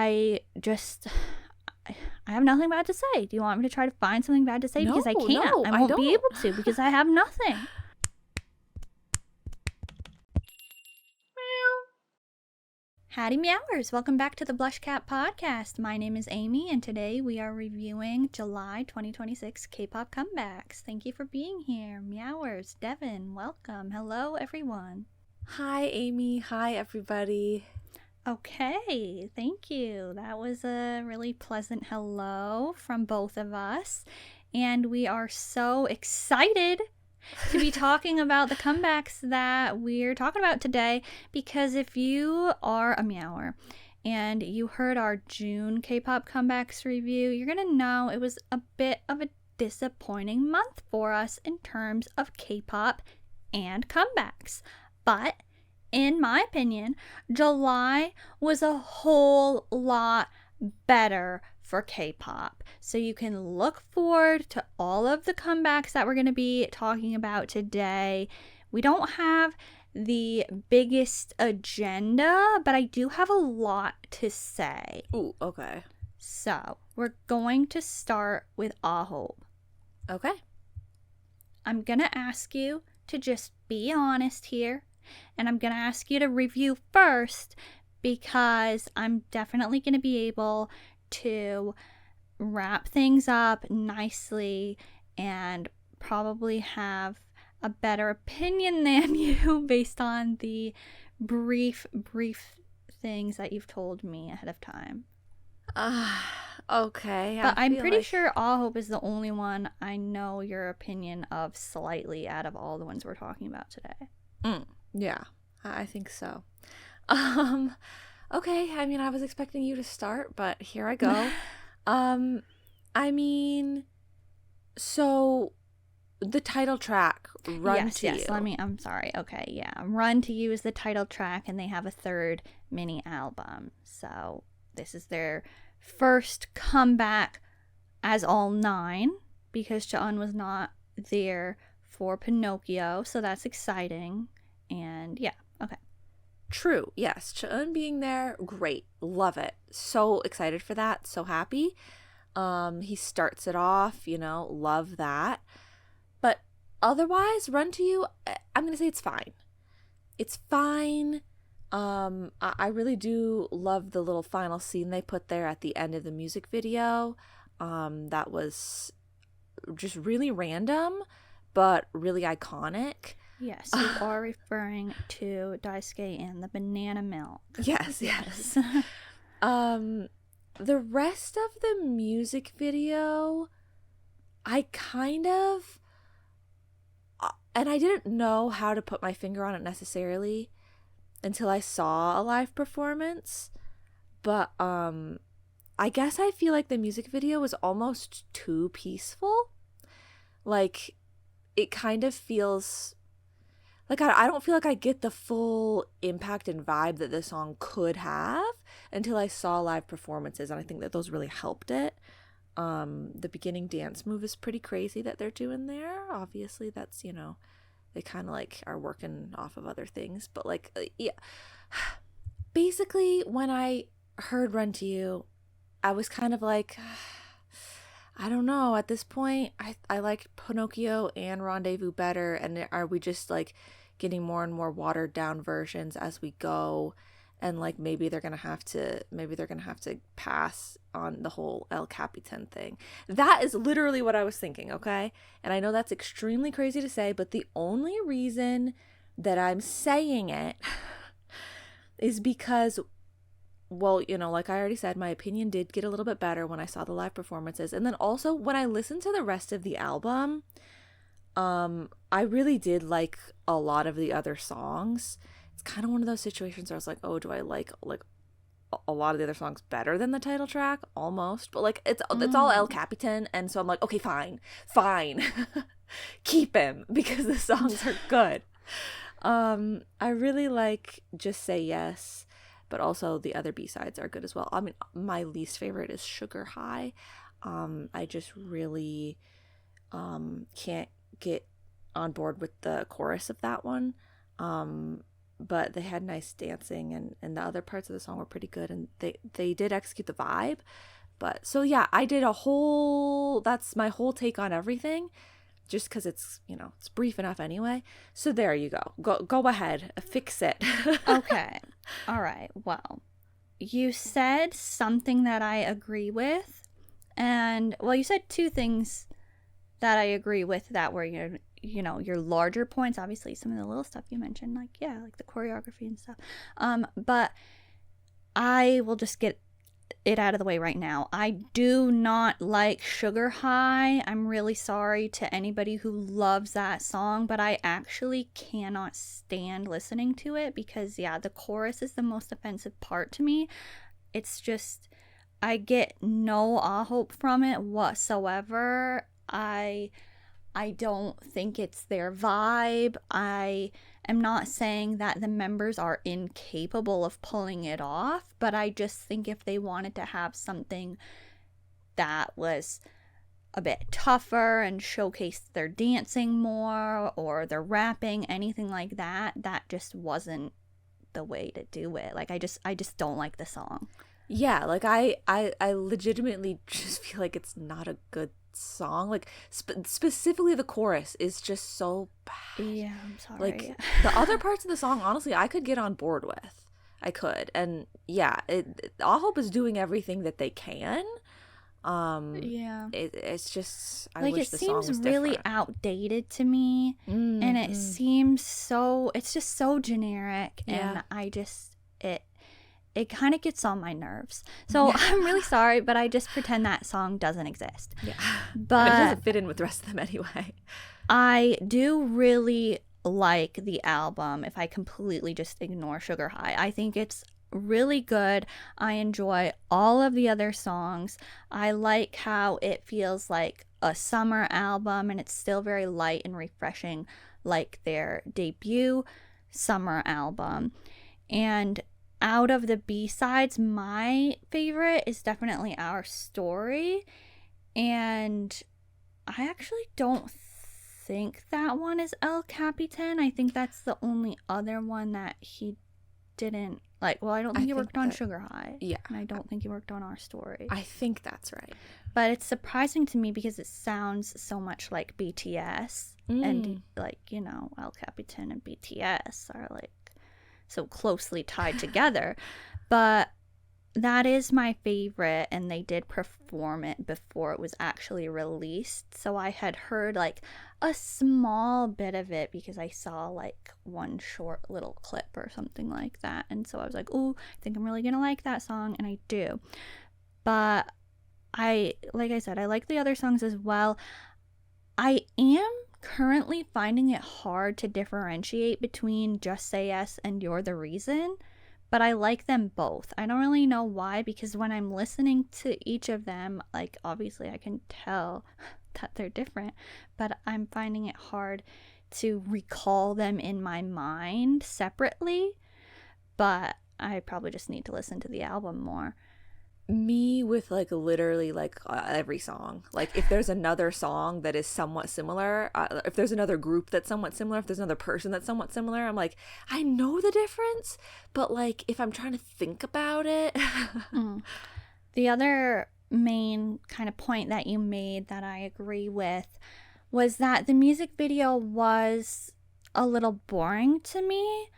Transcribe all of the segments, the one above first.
I have nothing bad to say. Do you want me to try to find something bad to say? No, Because I can't. no, I I won't be don't. able to because I have nothing. Howdy Meowers! Welcome back to the BlushCat podcast. My name is Amy, and today we are reviewing July 2026 K-pop comebacks. Thank you for being here. Meowers, Devin, welcome. Hello, everyone. Hi, Amy. Hi, everybody. Okay, thank you. That was a really pleasant hello from both of us. And we are so excited to be talking about the comebacks that we're talking about today, because if you are a Meower and you heard our June K-pop comebacks review, you're gonna know it was a bit of a disappointing month for us in terms of K-pop and comebacks. But in my opinion, July was a whole lot better for K-pop. So you can look forward to all of the comebacks that we're going to be talking about today. We don't have the biggest agenda, but I do have a lot to say. Ooh, okay. So we're going to start with AHOF. Okay. I'm going to ask you to just be honest here, and I'm going to ask you to review first, because I'm definitely going to be able to wrap things up nicely and probably have a better opinion than you based on the brief things that you've told me ahead of time. Okay. But I'm pretty sure AHOF is the only one I know your opinion of slightly out of all the ones we're talking about today. Yeah, I think so. Okay, I mean, I was expecting you to start, but here I go. I mean, so the title track, Run to You. I'm sorry. Okay, yeah. Run to You is the title track, and they have a third mini album. So this is their first comeback as all 9, because Cha-eun was not there for Pinocchio, so that's exciting. And yeah, okay. True, yes. Cha-eun being there, great. Love it. So excited for that. So happy. He starts it off, love that. But otherwise, Run to You, I'm going to say it's fine. It's fine. I really do love the little final scene they put there at the end of the music video. That was just really random, but really iconic. Yes, you are referring to Daisuke and the banana milk. Yes. The rest of the music video, I kind of, and I didn't know how to put my finger on it necessarily until I saw a live performance, but I guess I feel like the music video was almost too peaceful. Like, it kind of feels like I don't feel like I get the full impact and vibe that the song could have until I saw live performances, and I think that those really helped it. The beginning dance move is pretty crazy that they're doing there. Obviously, that's, they kind of like are working off of other things, but like, yeah. Basically, when I heard Run to You, I was kind of like, I don't know, at this point, I like Pinocchio and Rendezvous better, and are we just like getting more and more watered down versions as we go, and like maybe they're gonna have to pass on the whole El Capitan thing. That is literally what I was thinking, okay? And I know that's extremely crazy to say, but the only reason that I'm saying it is because, well, like I already said, my opinion did get a little bit better when I saw the live performances. And then also when I listened to the rest of the album, I really did like a lot of the other songs. It's kind of one of those situations where I was like, oh, do I like a lot of the other songs better than the title track? Almost. But like it's all El Capitan, and so I'm like, okay, fine. Keep him, because the songs are good. I really like Just Say Yes, but also the other B-sides are good as well. I mean, my least favorite is Sugar High. I just really can't get on board with the chorus of that one. but they had nice dancing, and the other parts of the song were pretty good, and they did execute the vibe. But so yeah, I did that's my whole take on everything, just because it's, it's brief enough anyway. So there you go ahead, fix it. Okay, all right, well, you said something that I agree with, and well, you said two things that I agree with that were your larger points. Obviously some of the little stuff you mentioned, like the choreography and stuff, but I will just get it out of the way right now. I do not like Sugar High. I'm really sorry to anybody who loves that song, but I actually cannot stand listening to it because the chorus is the most offensive part to me. It's just, I get no AHOF from it whatsoever. I don't think it's their vibe. I am not saying that the members are incapable of pulling it off, but I just think if they wanted to have something that was a bit tougher and showcased their dancing more or their rapping, anything like that, that just wasn't the way to do it. Like I just don't like the song. Yeah, like I legitimately just feel like it's not a good song. Like specifically the chorus is just so bad. Yeah, I'm sorry. Like the other parts of the song, honestly, I could get on board with. I could. And yeah, AHOP is doing everything that they can. It's just, I wish the song was different. It seems really outdated to me, and it seems it's just so generic, and it kind of gets on my nerves. So I'm really sorry, but I just pretend that song doesn't exist. Yeah. But it doesn't fit in with the rest of them anyway. I do really like the album if I completely just ignore Sugar High. I think it's really good. I enjoy all of the other songs. I like how it feels like a summer album, and it's still very light and refreshing like their debut summer album. And out of the B-sides, my favorite is definitely Our Story, and I actually don't think that one is El Capitan. I think that's the only other one that he didn't like. Well, I don't think he worked on Sugar High. Yeah. And I don't think he worked on Our Story. I think that's right. But it's surprising to me because it sounds so much like BTS. And like, El Capitan and BTS are like so closely tied together. But that is my favorite, and they did perform it before it was actually released. So I had heard like a small bit of it because I saw like one short little clip or something like that. And so I was like, ooh, I think I'm really gonna like that song, and I do. But like I said, I like the other songs as well. I am currently finding it hard to differentiate between Just Say Yes and You're the Reason, but I like them both. I don't really know why, because when I'm listening to each of them, like obviously I can tell that they're different, but I'm finding it hard to recall them in my mind separately. But I probably just need to listen to the album more. Me with like literally like every song. Like if there's another song that is somewhat similar, if there's another group that's somewhat similar, if there's another person that's somewhat similar, I'm like, I know the difference, but like if I'm trying to think about it. The other main kind of point that you made that I agree with was that the music video was a little boring to me.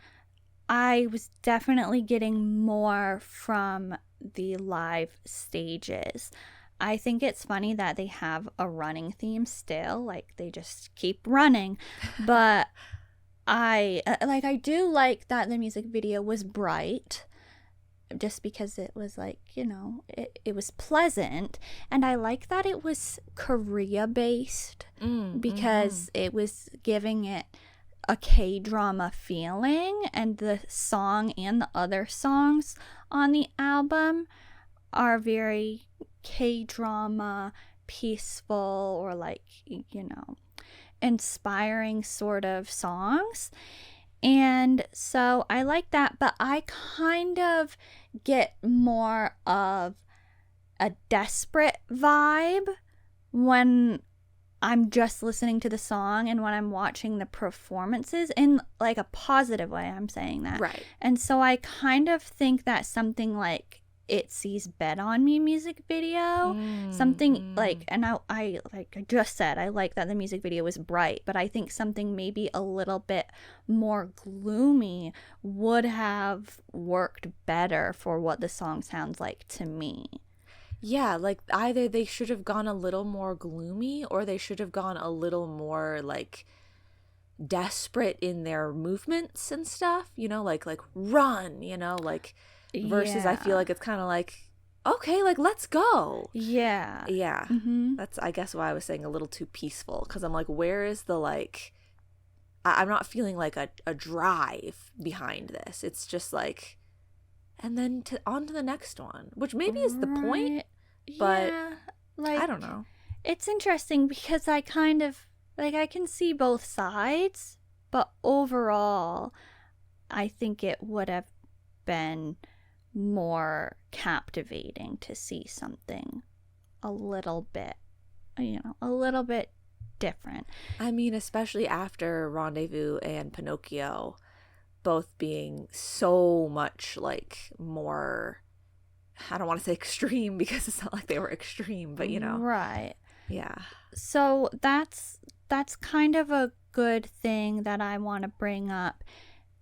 I was definitely getting more from the live stages. I think it's funny that they have a running theme still, like they just keep running, but I do like that the music video was bright, just because it was like, it was pleasant, and I like that it was Korea based because it was giving it a K-drama feeling, and the song and the other songs on the album are very K-drama, peaceful, or like, inspiring sort of songs. And so I like that, but I kind of get more of a desperate vibe when I'm just listening to the song, and when I'm watching the performances, in like a positive way, I'm saying that. Right. And so I kind of think that something like Itzy's Bet on Me music video, something like, and I like I just said, I like that the music video was bright, but I think something maybe a little bit more gloomy would have worked better for what the song sounds like to me. Yeah, like either they should have gone a little more gloomy, or they should have gone a little more like desperate in their movements and stuff, you know, like run, you know, like versus I feel like it's kind of like, okay, like let's go. Yeah. That's I guess why I was saying a little too peaceful, because I'm like, where is the like I'm not feeling like a drive behind this. It's just like, and then on to the next one, which maybe is the point, but yeah, like, I don't know. It's interesting because I kind of like, I can see both sides, but overall I think it would have been more captivating to see something a little bit, you know, a little bit different. I mean, especially after Rendezvous and Pinocchio both being so much like more, I don't want to say extreme because it's not like they were extreme, but you know. Right. Yeah. So that's kind of a good thing that I want to bring up.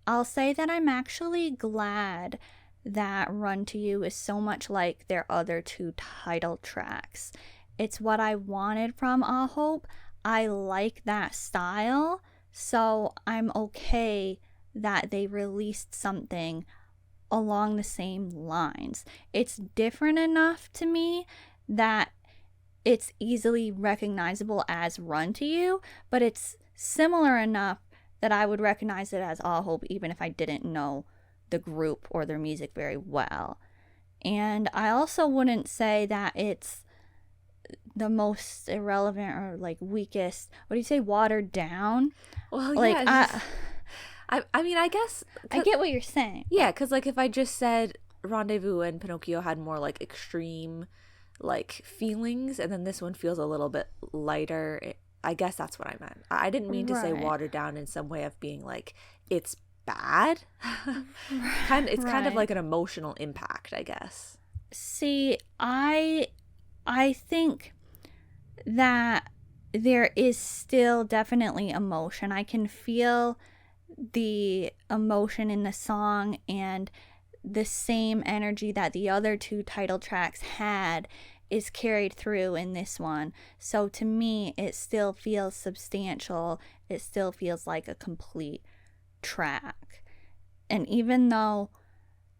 I'll say that I'm actually glad that Run to You is so much like their other two title tracks. It's what I wanted from AHOF. I like that style, so I'm okay that they released something along the same lines. It's different enough to me that it's easily recognizable as Run to You, but it's similar enough that I would recognize it as AHOF even if I didn't know the group or their music very well. And I also wouldn't say that it's the most irrelevant or like weakest, what do you say, watered down? Well, like, yeah. I mean, I guess I get what you're saying. Yeah, because like if I just said Rendezvous and Pinocchio had more like extreme like feelings, and then this one feels a little bit lighter, I guess that's what I meant. I didn't mean to say watered down in some way of being like it's bad. It's kind of like an emotional impact, I guess. See, I think that there is still definitely emotion. I can feel the emotion in the song, and the same energy that the other two title tracks had is carried through in this one. So to me, it still feels substantial. It still feels like a complete track. And even though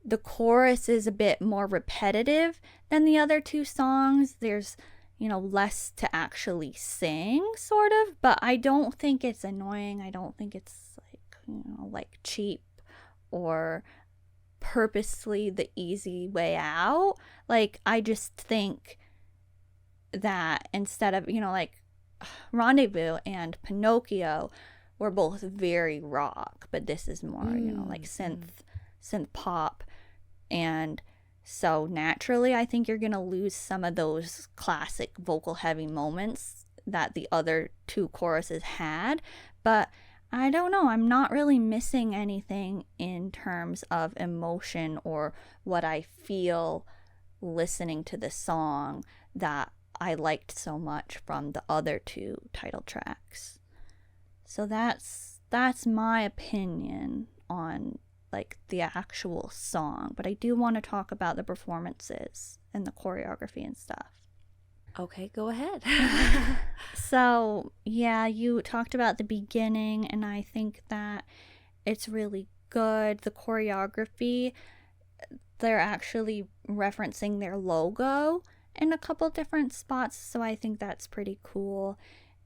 the chorus is a bit more repetitive than the other two songs, there's, you know, less to actually sing, sort of, but I don't think it's annoying. I don't think it's like, you know, like cheap or purposely the easy way out. Like, I just think that instead of, you know, like Rendezvous and Pinocchio were both very rock, but this is more, you know, like synth pop. And so naturally, I think you're going to lose some of those classic vocal heavy moments that the other two choruses had. But I don't know, I'm not really missing anything in terms of emotion or what I feel listening to the song that I liked so much from the other two title tracks. So that's my opinion on like the actual song, but I do want to talk about the performances and the choreography and stuff. Okay, go ahead. So, yeah, you talked about the beginning, and I think that it's really good. The choreography, they're actually referencing their logo in a couple different spots, so I think that's pretty cool.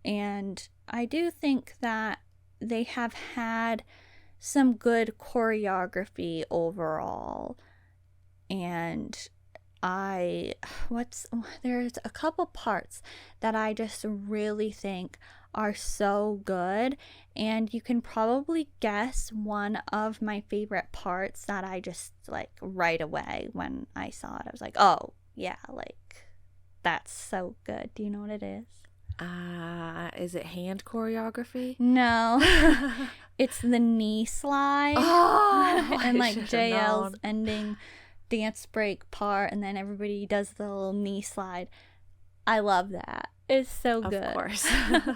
And I do think that they have had some good choreography overall. And there's a couple parts that I just really think are so good, and you can probably guess one of my favorite parts that I just like right away when I saw it. I was like, oh yeah, like that's so good. Do you know what it is? Is it hand choreography? No. It's the knee slide. Oh, and I like should've JL's known. ending dance break part, and then everybody does the little knee slide. I love that. It's so good. Of course. It's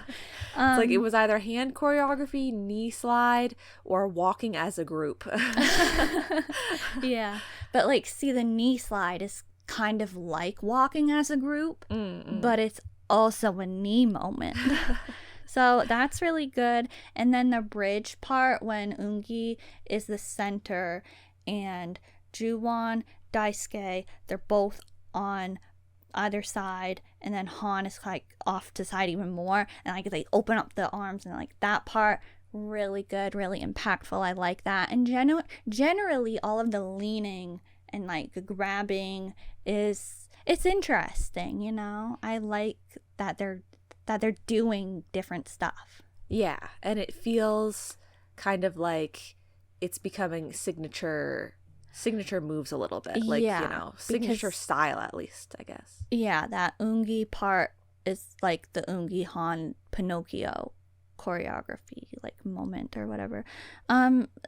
like it was either hand choreography, knee slide, or walking as a group. Yeah. But like, see, the knee slide is kind of like walking as a group, but it's also a knee moment. So that's really good. And then the bridge part when Ungi is the center and Juwon, Daisuke, they're both on either side, and then Han is like off to the side even more, and like they open up the arms, and like that part really good, really impactful. I like that. And generally all of the leaning and like grabbing it's interesting, you know. I like that they're doing different stuff. Yeah, and it feels kind of like it's becoming signature moves a little bit. Like, Yeah, you know, signature because- style at least, I guess. Yeah, that Ungi part is like the Ungi Han Pinocchio choreography, like moment or whatever.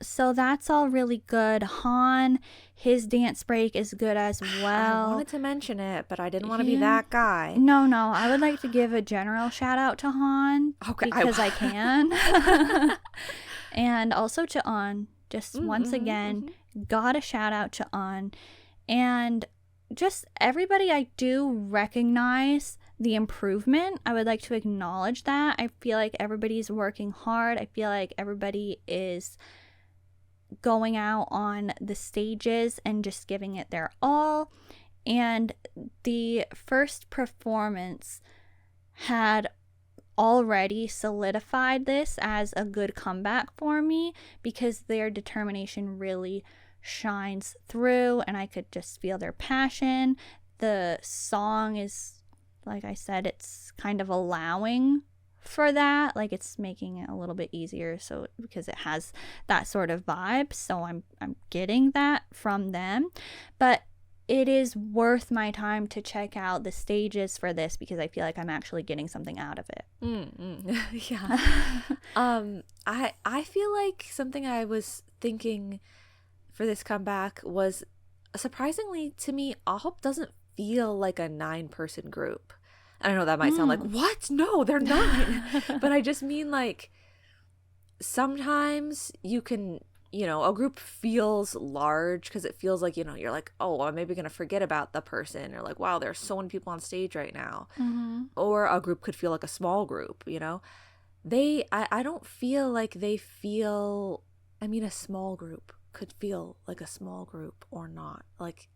So that's all really good. Han, his dance break is good as well. I wanted to mention it, but I didn't want to be Yeah. that guy. No, I would like to give a general shout out to Han. Okay, Because I can. And also to An. Just once again, gotta shout out to An. And just everybody, I do recognize the improvement. I would like to acknowledge that. I feel like everybody's working hard. I feel like everybody is going out on the stages and just giving it their all. And the first performance had already solidified this as a good comeback for me because their determination really shines through, and I could just feel their passion. The song is, like I said, it's kind of allowing for that, like it's making it a little bit easier, so because it has that sort of vibe, so I'm getting that from them. But it is worth my time to check out the stages for this because I feel like I'm actually getting something out of it. Yeah. I feel like something I was thinking for this comeback was, surprisingly to me, AHOF doesn't feel like a 9-person group. I know that might sound like, what? No, they're 9. But I just mean like sometimes you can, you know, a group feels large because it feels like, you know, you're like, oh, I'm maybe going to forget about the person, or like, wow, there's so many people on stage right now. Or a group could feel like a small group, you know. I don't feel like they feel, I mean, a small group could feel like a small group or not. Like,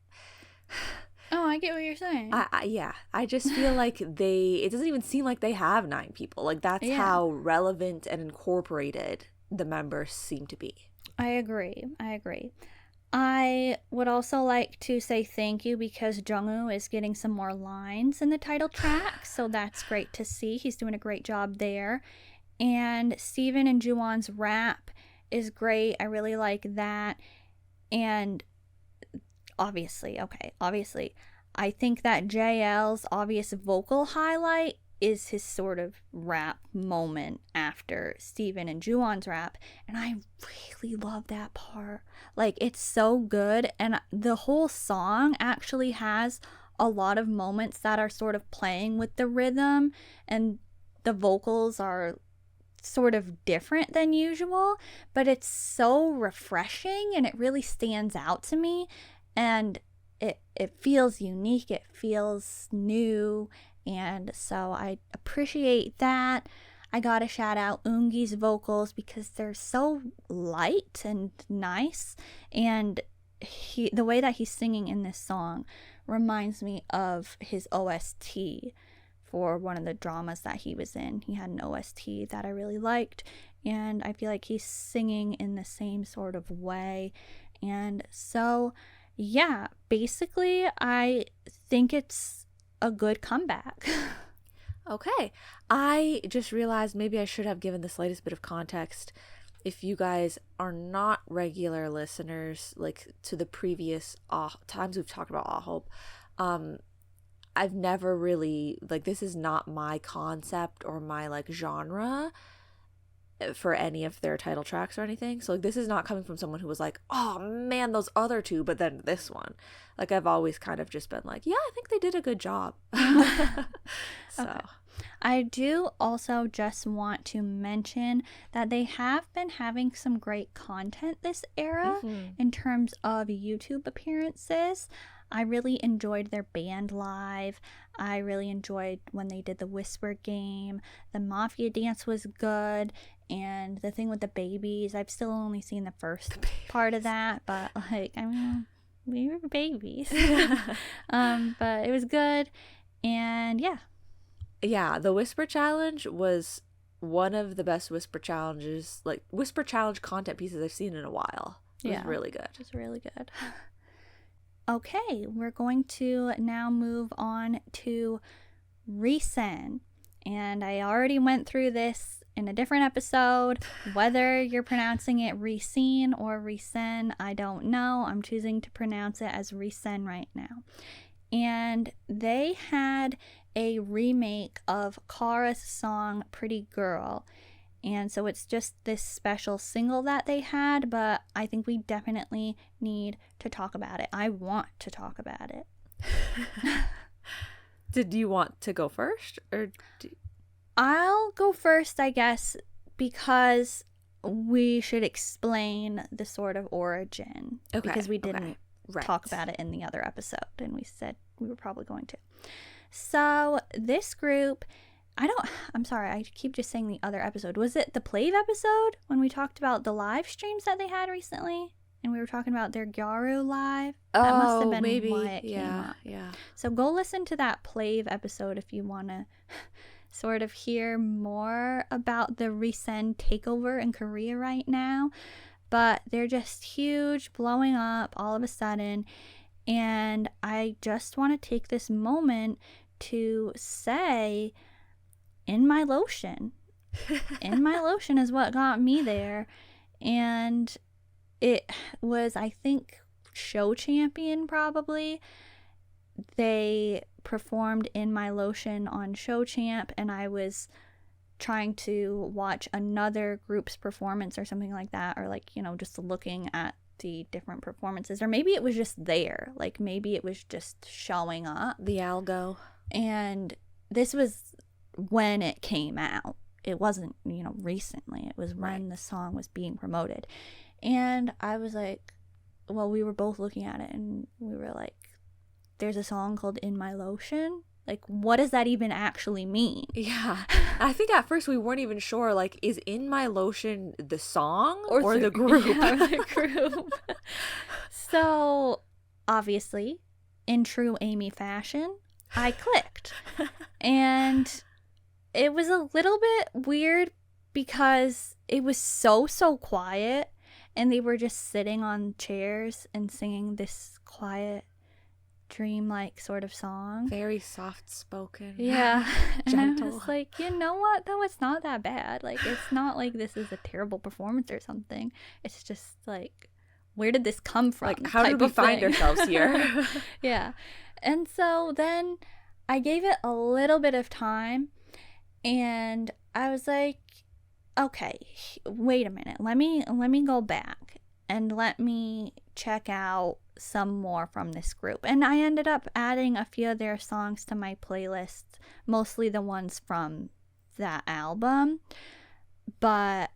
oh, I get what you're saying. Yeah, I just feel like it doesn't even seem like they have 9 people. Like, that's how relevant and incorporated the members seem to be. I agree. I would also like to say thank you because Jungwoo is getting some more lines in the title track, so that's great to see. He's doing a great job there. And Steven and Juwon's rap is great. I really like that. And obviously, I think that JL's obvious vocal highlight is his sort of rap moment after Steven and Juwon's rap, and I really love that part. Like, it's so good, and the whole song actually has a lot of moments that are sort of playing with the rhythm, and the vocals are sort of different than usual, but it's so refreshing and it really stands out to me, and it feels unique, it feels new, and so I appreciate that. I gotta shout out Ungi's vocals because they're so light and nice, and the way that he's singing in this song reminds me of his OST for one of the dramas that he was in. He had an OST that I really liked, and I feel like he's singing in the same sort of way. And so, yeah, basically, I think it's a good comeback. Okay. I just realized maybe I should have given the slightest bit of context. If you guys are not regular listeners, like to the previous times we've talked about AHOP, I've never really, like, this is not my concept or my, like, genre for any of their title tracks or anything. So, like, this is not coming from someone who was like, oh man, those other two, but then this one. Like, I've always kind of just been like, yeah, I think they did a good job. So Okay. I do also just want to mention that they have been having some great content this era in terms of YouTube appearances. I really enjoyed their band live. I really enjoyed when they did the Whisper game. The Mafia dance was good. And the thing with the babies, I've still only seen the first part of that. But, like, I mean, we were babies. But it was good. And, yeah. Yeah, the Whisper Challenge was one of the best Whisper Challenges, like, Whisper Challenge content pieces I've seen in a while. It was really good. It was really good. Okay, we're going to now move on to RESCENE. And I already went through this in a different episode. Whether you're pronouncing it RESCENE or RESCENE, I don't know. I'm choosing to pronounce it as RESCENE right now. And they had a remake of Kara's song Pretty Girl. And so it's just this special single that they had, but I think we definitely need to talk about it. I want to talk about it. Did you want to go first? I'll go first, I guess, because we should explain the sort of origin. Okay, because we didn't Right. talk about it in the other episode, and we said we were probably going to. So this group, I'm sorry, I keep just saying the other episode. Was it the Plave episode when we talked about the live streams that they had recently? And we were talking about their Gyaru live? That must have been maybe. why it came up. Yeah. So go listen to that Plave episode if you want to sort of hear more about the RESCENE takeover in Korea right now. But they're just huge, blowing up all of a sudden. And I just want to take this moment to say, In My Lotion. In My Lotion is what got me there. And it was, I think, Show Champion probably. They performed In My Lotion on Show Champ, and I was trying to watch another group's performance or something like that, or, like, you know, just looking at the different performances, or maybe it was just there, like maybe it was just showing up, The algo. and this was when it came out. It wasn't, you know, recently. It was when the song was being promoted. And I was like, well, we were both looking at it and we were like, there's a song called In My Lotion. Like, what does that even actually mean? Yeah. I think at first we weren't even sure, like, is In My Lotion the song or the group? Yeah, the group. So, obviously, in true Amy fashion, I clicked. And it was a little bit weird because it was so quiet, and they were just sitting on chairs and singing this quiet, dreamlike sort of song. Very soft spoken. Yeah. And Gentle. I was like, you know what, though, it's not that bad. Like, it's not like this is a terrible performance or something. It's just like, where did this come from? Like, how did we find ourselves here? Yeah. And so then I gave it a little bit of time, and I was like, okay, wait a minute. Let me go back and let me check out some more from this group. And I ended up adding a few of their songs to my playlist, mostly the ones from that album. But,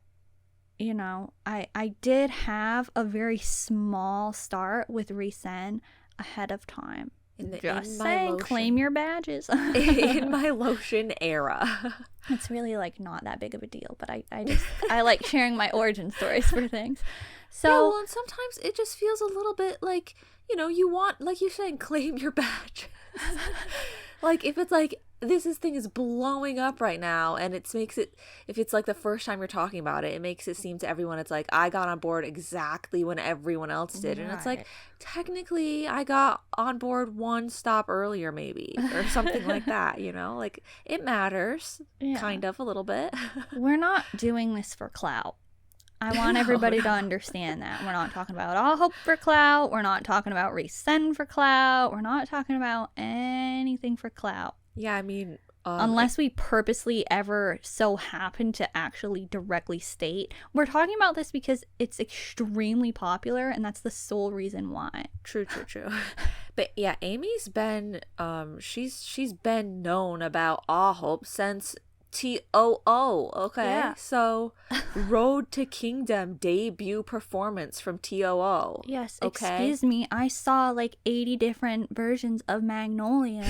you know, I did have a very small start with RESCENE ahead of time. Just saying, claim your badges. In My Lotion era. It's really, like, not that big of a deal, but I like sharing my origin stories for things. So, yeah, well, and sometimes it just feels a little bit like, you know, you want, like you're saying, claim your badges. Like, if it's like, this thing is blowing up right now, and it makes it, if it's like the first time you're talking about it, it makes it seem to everyone it's like, I got on board exactly when everyone else did. And it's like, technically, I got on board one stop earlier, maybe, or something like that, you know? Like, it matters, kind of, a little bit. We're not doing this for clout. I want everybody to understand that. We're not talking about AHOF for clout. We're not talking about RESCENE for clout. We're not talking about anything for clout. Yeah, I mean... unless we purposely ever so happen to actually directly state. We're talking about this because it's extremely popular, and that's the sole reason why. True. But yeah, Amy's been she's been known about AHOP since TOO. Okay, Yeah. so Road to Kingdom debut performance from TOO. Yes, okay? Excuse me, I saw like 80 different versions of Magnolia.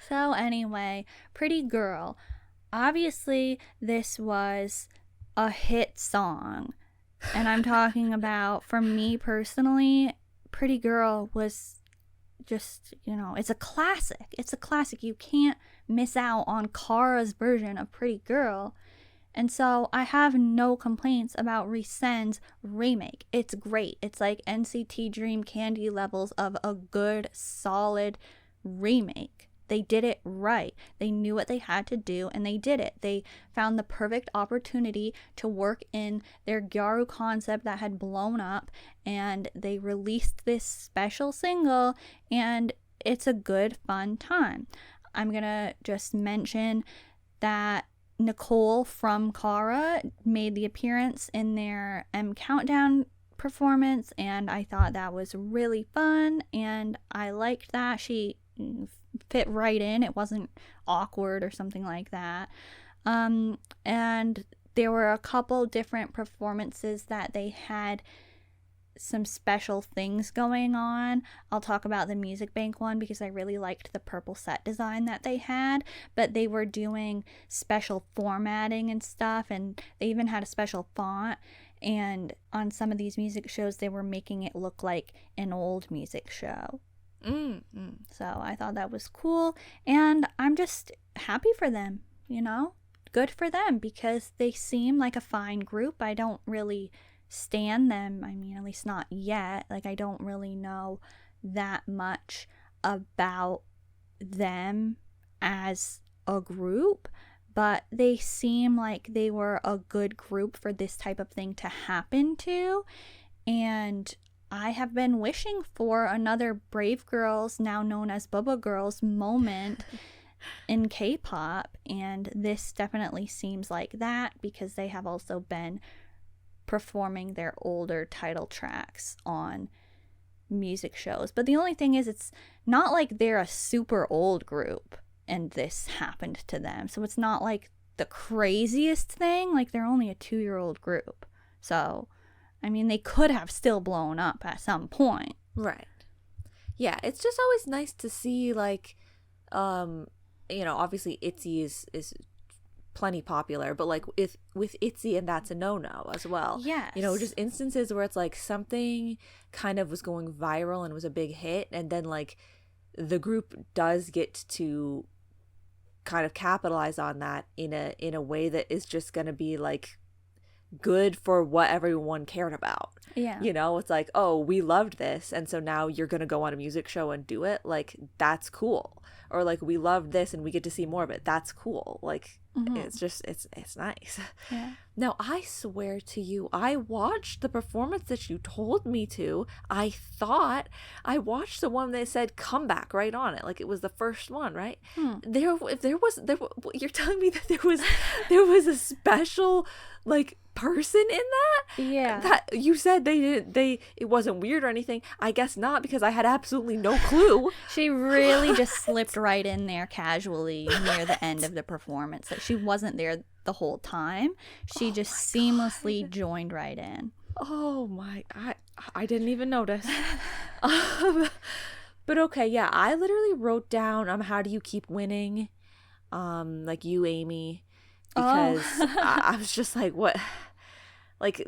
So anyway, Pretty Girl. Obviously, this was a hit song. And I'm talking about, for me personally, Pretty Girl was just, it's a classic. It's a classic. You can't miss out on Kara's version of Pretty Girl. And so I have no complaints about RESCENE's remake. It's great. It's like NCT Dream Candy levels of a good, solid remake. They did it right. They knew what they had to do, and they did it. They found the perfect opportunity to work in their Gyaru concept that had blown up, and they released this special single, and it's a good, fun time. I'm gonna just mention that Nicole from Kara made the appearance in their M Countdown performance, and I thought that was really fun, and I liked that. She fit right in. It wasn't awkward or something like that. And there were a couple different performances that they had some special things going on. I'll talk about the Music Bank one because I really liked the purple set design that they had, but they were doing special formatting and stuff, and they even had a special font, and on some of these music shows they were making it look like an old music show. So I thought that was cool, and I'm just happy for them, good for them, because they seem like a fine group. I don't really stan them, I mean, at least not yet. Like, I don't really know that much about them as a group, but they seem like they were a good group for this type of thing to happen to, and I have been wishing for another Brave Girls, now known as Bubba Girls, moment in K-pop, and this definitely seems like that because they have also been performing their older title tracks on music shows. But the only thing is, it's not like they're a super old group and this happened to them, so it's not like the craziest thing. Like, they're only a 2-year-old group, so I mean, they could have still blown up at some point. Right. Yeah, it's just always nice to see, like, obviously ITZY is plenty popular, but like with ITZY, and that's a no-no as well. Yes. Just instances where it's like something kind of was going viral and was a big hit, and then like the group does get to kind of capitalize on that in a way that is just going to be like good for what everyone cared about. Yeah. It's like, oh, we loved this, and so now you're gonna go on a music show and do it. Like, that's cool. Or like, we loved this and we get to see more of it. That's cool. Like, it's just it's nice. Yeah. Now, I swear to you, I watched the performance that you told me to. I thought I watched the one that said "Comeback" right on it, like it was the first one, right? There was you're telling me that there was a special like person in that? Yeah. That you said it wasn't weird or anything. I guess not, because I had absolutely no clue. She really just slipped right in there casually near the end of the performance. Like, she wasn't there the whole time. She just seamlessly joined right in. Oh my, I didn't even notice. But okay, yeah, I literally wrote down how do you keep winning? Like you, Amy, because I was just like, what? Like,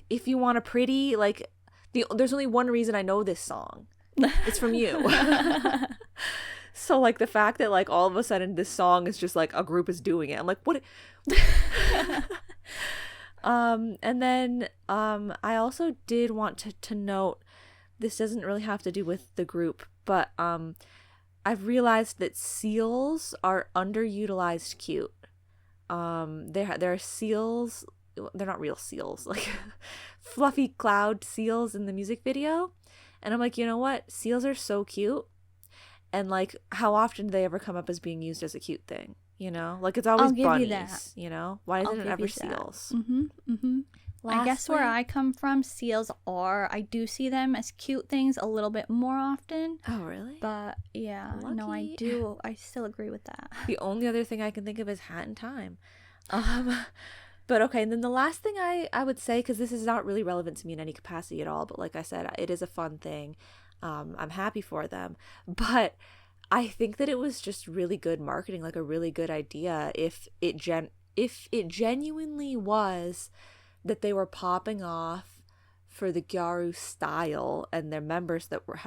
if you want a pretty, like, there's only one reason I know this song. It's from you. So, like, the fact that, like, all of a sudden this song is just, like, a group is doing it. I'm like, what? And then I also did want to note, this doesn't really have to do with the group, but I've realized that seals are underutilized cute. There are seals they're not real seals, like fluffy cloud seals in the music video. And I'm like, you know what? Seals are so cute. And like, how often do they ever come up as being used as a cute thing? You know, like it's always bunnies, you know? Why isn't it ever seals? I guess where I come from, seals I do see them as cute things a little bit more often. Oh, really? But yeah, Lucky. no, I do. I still agree with that. The only other thing I can think of is Hat in Time. But okay, and then the last thing I would say, because this is not really relevant to me in any capacity at all, but like I said, it is a fun thing. I'm happy for them. But I think that it was just really good marketing, like a really good idea if it genuinely was that they were popping off for the gyaru style and their members that were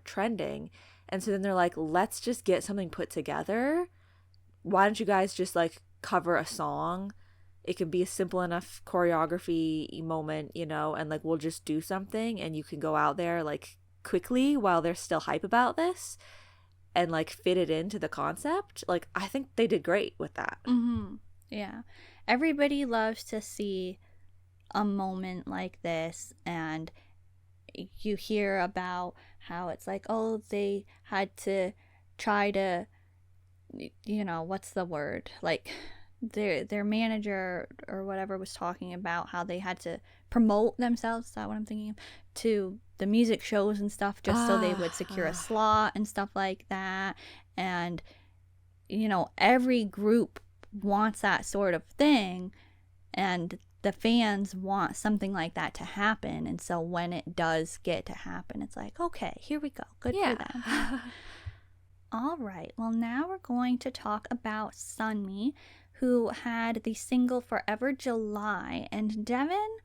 trending. And so then they're like, let's just get something put together. Why don't you guys just like cover a song? It can be a simple enough choreography moment, you know, and like we'll just do something and you can go out there like quickly while they're still hype about this and like fit it into the concept. Like I think they did great with that. Yeah. Everybody loves to see a moment like this, and you hear about how it's like, oh, they had to try to, you know, what's the word, like their manager or whatever was talking about how they had to promote themselves, is that what I'm thinking of, to the music shows and stuff just so they would secure a slot and stuff like that. And you know, every group wants that sort of thing, and the fans want something like that to happen. And so when it does get to happen, it's like, okay, here we go. Good for them. All right. Well, now we're going to talk about SUNMI, who had the single Forever July. And Devin,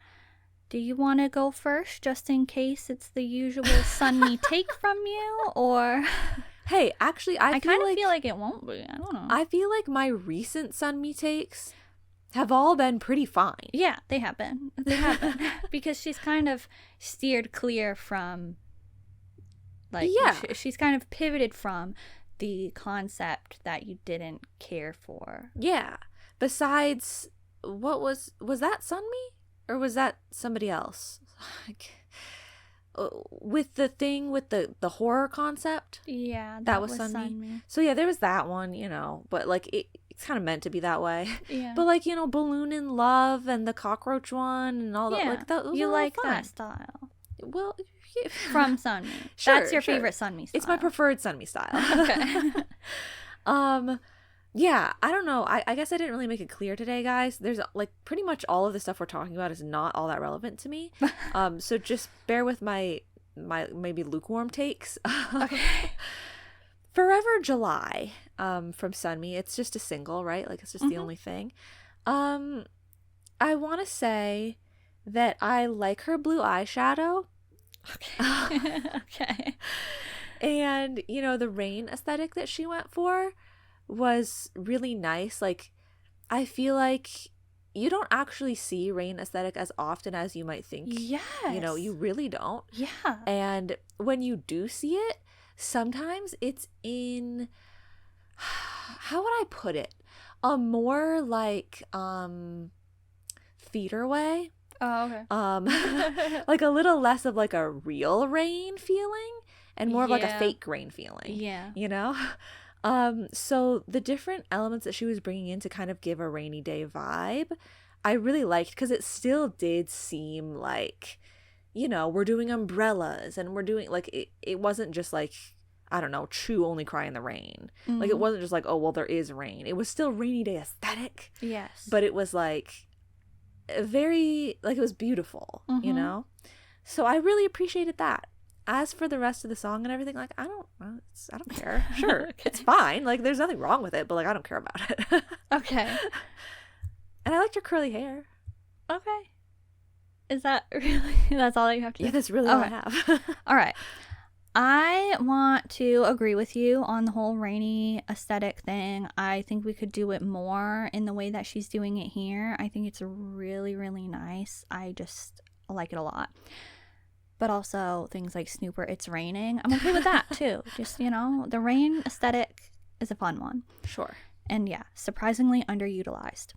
do you want to go first just in case it's the usual SUNMI take from you? Or hey, actually, I kind of feel like it won't be. I don't know. I feel like my recent SUNMI takes have all been pretty fine. Yeah, they have been. They have been. Because she's kind of steered clear from, like, she's kind of pivoted from the concept that you didn't care for. Yeah. Besides, what was that SUNMI? Or was that somebody else? Like, with the thing with the horror concept? Yeah, that was SUNMI. So yeah, there was that one, you know, but like it's kind of meant to be that way. Yeah. But like, you know, Balloon in Love and the cockroach one and all that, like that. You like that style? Well, from SUNMI. Sure, that's your favorite SUNMI style. It's my preferred SUNMI style. Okay. Yeah, I don't know. I guess I didn't really make it clear today, guys. There's like pretty much all of the stuff we're talking about is not all that relevant to me. So just bear with my maybe lukewarm takes. Okay. Forever July, from SUNMI. It's just a single, right? Like it's just the only thing. I want to say that I like her blue eyeshadow. Okay. Okay. And, you know, the rain aesthetic that she went for was really nice. Like, I feel like you don't actually see rain aesthetic as often as you might think. Yes. You know, you really don't. Yeah. And when you do see it, sometimes it's in, how would I put it? A more like theater way. Oh, okay. Like a little less of like a real rain feeling and more of like a fake rain feeling. Yeah. You know? So the different elements that she was bringing in to kind of give a rainy day vibe, I really liked, because it still did seem like, you know, we're doing umbrellas and we're doing like, it wasn't just like, I don't know, True Only Cry in the Rain. Like it wasn't just like, oh, well, there is rain. It was still rainy day aesthetic. Yes. But it was like very, like it was beautiful, you know? So I really appreciated that. As for the rest of the song and everything, like I don't care. Sure, okay. It's fine. Like there's nothing wrong with it, but like I don't care about it. Okay. And I liked your curly hair. Okay. Is that really? That's all you have to do? Yeah, that's really all I have. All right. I want to agree with you on the whole rainy aesthetic thing. I think we could do it more in the way that she's doing it here. I think it's really, really nice. I like it a lot. But also things like Snooper, It's Raining, I'm okay with that too. Just, you know, the rain aesthetic is a fun one. Sure. And yeah, surprisingly underutilized.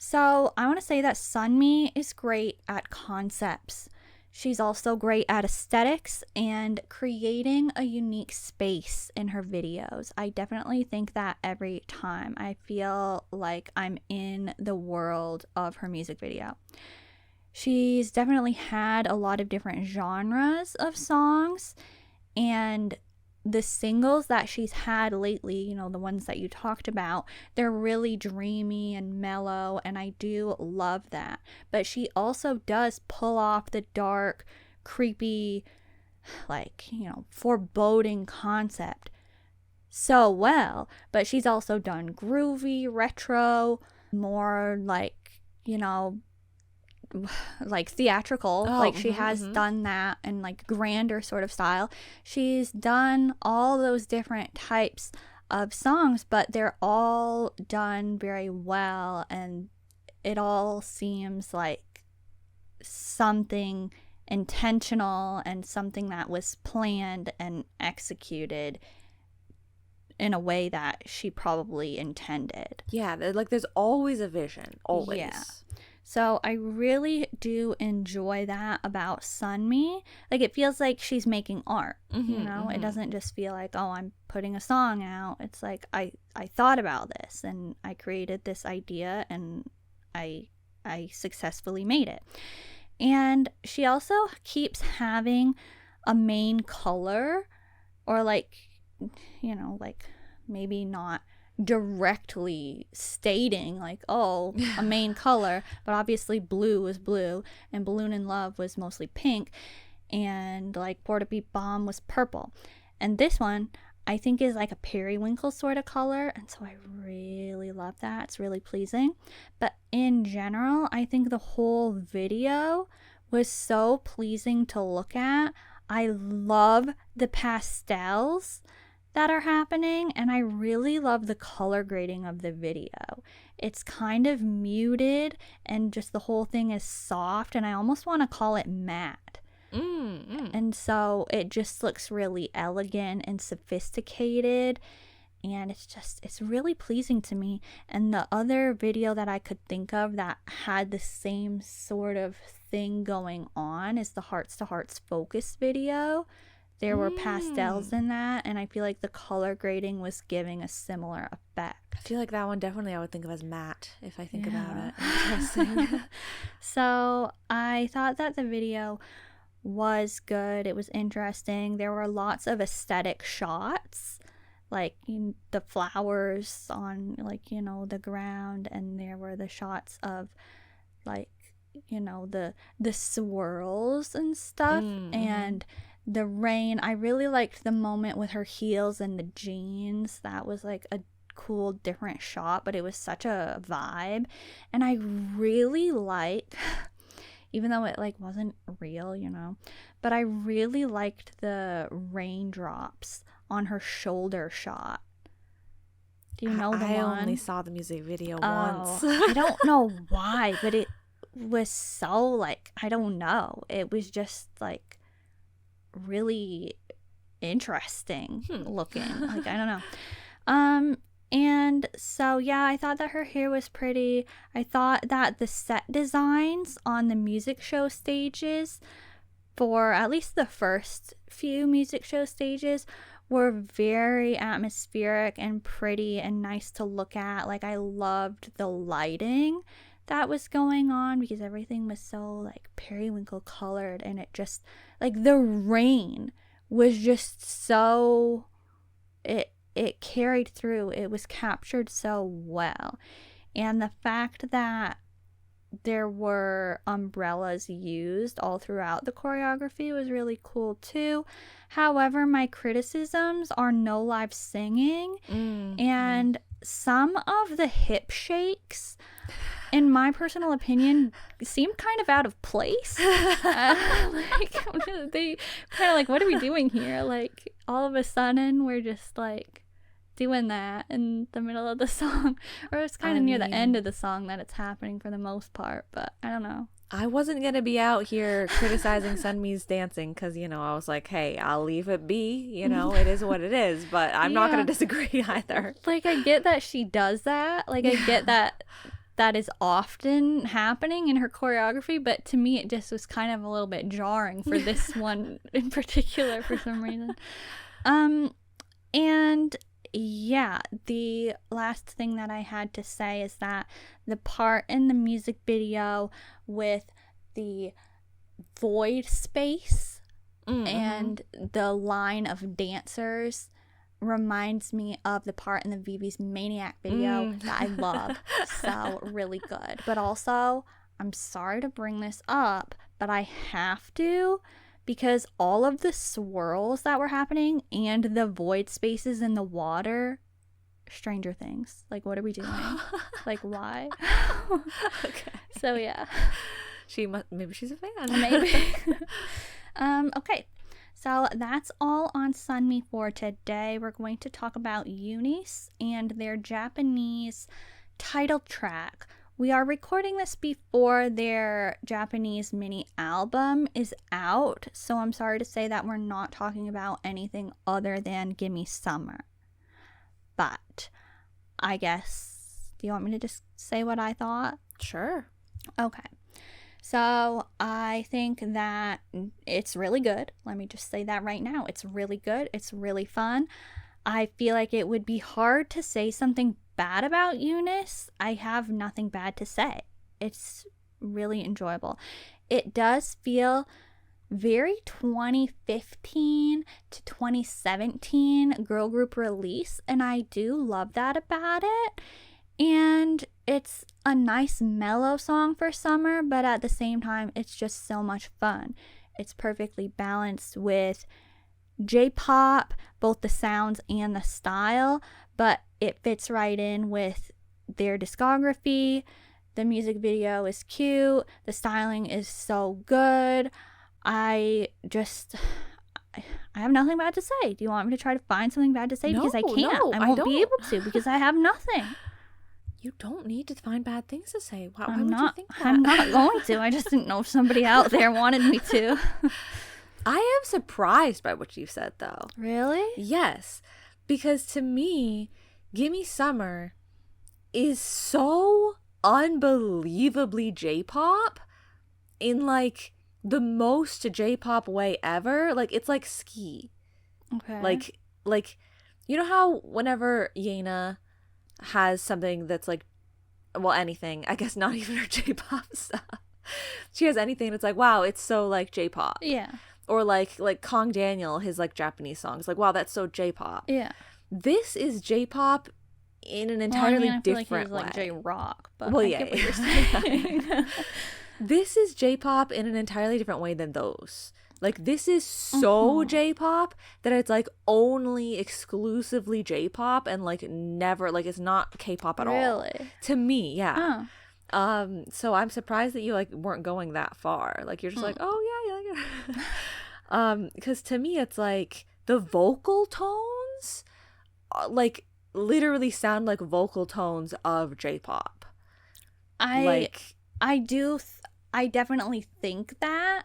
So I want to say that Sunmi is great at concepts. She's also great at aesthetics and creating a unique space in her videos. I definitely think that every time. I feel like I'm in the world of her music video. She's definitely had a lot of different genres of songs, and the singles that she's had lately, you know, the ones that you talked about, they're really dreamy and mellow, and I do love that. But she also does pull off the dark, creepy, like, you know, foreboding concept so well. But she's also done groovy, retro, more like, you know, like theatrical, like she has done that in like grander sort of style. She's done all those different types of songs, but they're all done very well, and it all seems like something intentional and something that was planned and executed in a way that she probably intended. Yeah, like there's always a vision, always. Yeah. So I really do enjoy that about Sunmi. Like, it feels like she's making art, you know? It doesn't just feel like, oh, I'm putting a song out. It's like, I thought about this, and I created this idea, and I successfully made it. And she also keeps having a main color, or like, you know, like maybe not directly stating like, oh, a main color, but obviously blue was blue, and Balloon in Love was mostly pink, and like Porta Beat Bomb was purple. And this one I think is like a periwinkle sort of color, and so I really love that. It's really pleasing. But in general, I think the whole video was so pleasing to look at. I love the pastels that are happening, and I really love the color grading of the video. It's kind of muted, and just the whole thing is soft, and I almost want to call it matte. And so it just looks really elegant and sophisticated, and it's really pleasing to me. And the other video that I could think of that had the same sort of thing going on is the Hearts to Hearts Focus video. There were pastels in that, and I feel like the color grading was giving a similar effect. I feel like that one definitely I would think of as matte if I think about it. Interesting. So I thought that the video was good. It was interesting. There were lots of aesthetic shots, like the flowers on, like, you know, the ground, and there were the shots of, like, you know, the swirls and stuff, and the rain. I really liked the moment with her heels and the jeans. That was like a cool different shot, but it was such a vibe. And I really like, even though it like wasn't real, you know, but I really liked the raindrops on her shoulder shot. Do you know the one? I only saw the music video once. I don't know why, but it was so like, I don't know, it was just like really interesting looking. Like, I don't know. And so yeah, I thought that her hair was pretty. I thought that the set designs on the music show stages, for at least the first few music show stages, were very atmospheric and pretty and nice to look at. Like, I loved the lighting that was going on, because everything was so like periwinkle colored, and it just, like, the rain was just so, it carried through. It was captured so well. And the fact that there were umbrellas used all throughout the choreography was really cool too. However, my criticisms are no live singing, and some of the hip shakes, in my personal opinion, seemed kind of out of place. Like, they kind of like, what are we doing here? Like, all of a sudden, we're just like doing that in the middle of the song, or it's kind of near the end of the song that it's happening for the most part. But I don't know. I wasn't gonna be out here criticizing Sunmi's dancing, because, you know, I was like, hey, I'll leave it be, you know, it is what it is, but I'm not gonna disagree either. Like, I get that she does that, like, I get that that is often happening in her choreography, but to me it just was kind of a little bit jarring for this one in particular for some reason. And yeah, the last thing that I had to say is that the part in the music video with the void space and the line of dancers reminds me of the part in the VV's Maniac video that I love. So really good. But also, I'm sorry to bring this up, but I have to, because all of the swirls that were happening and the void spaces in the water, Stranger Things. Like, what are we doing? Like, why? Okay. So yeah, Maybe she's a fan. maybe. Okay, so that's all on SUNMI for today. We're going to talk about UNIS and their Japanese title track. We are recording this before their Japanese mini album is out, so I'm sorry to say that we're not talking about anything other than Gimme Summer. But I guess, do you want me to just say what I thought? Sure. Okay. So I think that it's really good. Let me just say that right now. It's really good. It's really fun. I feel like it would be hard to say something bad about UNIS. I have nothing bad to say. It's really enjoyable. It does feel very 2015 to 2017 girl group release, and I do love that about it. And it's a nice mellow song for summer, but at the same time, it's just so much fun. It's perfectly balanced with J-pop, both the sounds and the style, but it fits right in with their discography. The music video is cute. The styling is so good. I have nothing bad to say. Do you want me to try to find something bad to say? Because I can't. No, I won't be don't. able to because I have nothing. You don't need to find bad things to say. Why I'm would not, you think that? I'm not going to. I just didn't know if somebody out there wanted me to. I am surprised by what you said, though. Really? Yes, because to me, Gimme Summer is so unbelievably J-pop in like the most J-pop way ever. Like, it's like ski. Okay. Like you know how whenever Yena has something that's like, well, anything, I guess not even her J-pop stuff, she has anything that's like, wow, it's so like J-pop. Yeah. Or like Kong Daniel, his like Japanese songs, like, wow, that's so J-pop. Yeah. This is J-pop in an entirely I feel different like he's way. like J-rock, but Well, I yeah, get what you're saying. This is J-pop in an entirely different way than those. Like, this is so J-pop that it's like only exclusively J-pop and like never, like, it's not K-pop at all. Really? To me, yeah. Oh. So I'm surprised that you like weren't going that far. Like, you're just like, oh yeah, you like it. Because to me, it's like the vocal tones, like, literally sound like vocal tones of J-pop. I definitely think that,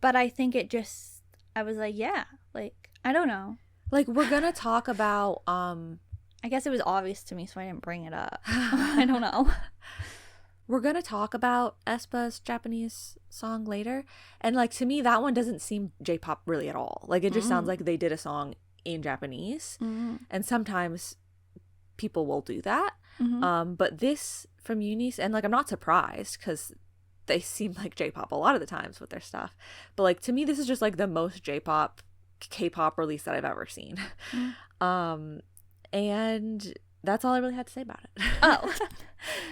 but I think it just, I was like, yeah, like, I don't know. Like, we're gonna talk about I guess it was obvious to me, so I didn't bring it up. I don't know. We're gonna talk about aespa's Japanese song later, and like, to me, that one doesn't seem J-pop really at all. Like, it just sounds like they did a song in Japanese, and sometimes people will do that. But this from UNIS, and like, I'm not surprised because they seem like J-pop a lot of the times with their stuff, but like, to me, this is just like the most J-pop K-pop release that I've ever seen. And that's all I really had to say about it. Oh.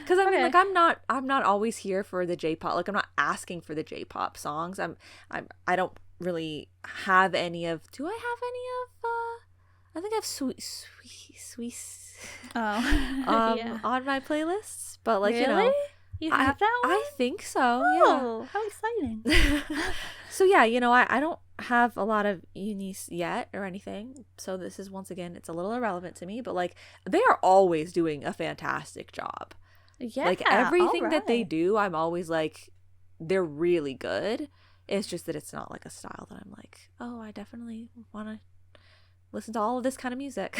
Because I mean, like, I'm not always here for the J-pop. Like, I'm not asking for the J-pop songs. I don't really have any of. Do I have any of? I think I have sweet. Oh. Yeah. On my playlists, but like, Really? you know, You have that one? I think so. Oh, how exciting. Yeah. So yeah, you know, I don't have a lot of UNIS yet or anything. So this is, once again, it's a little irrelevant to me, but like, they are always doing a fantastic job. Yeah. Like, everything all that they right. do, I'm always like, they're really good. It's just that it's not like a style that I'm like, oh, I definitely want to listen to all of this kind of music.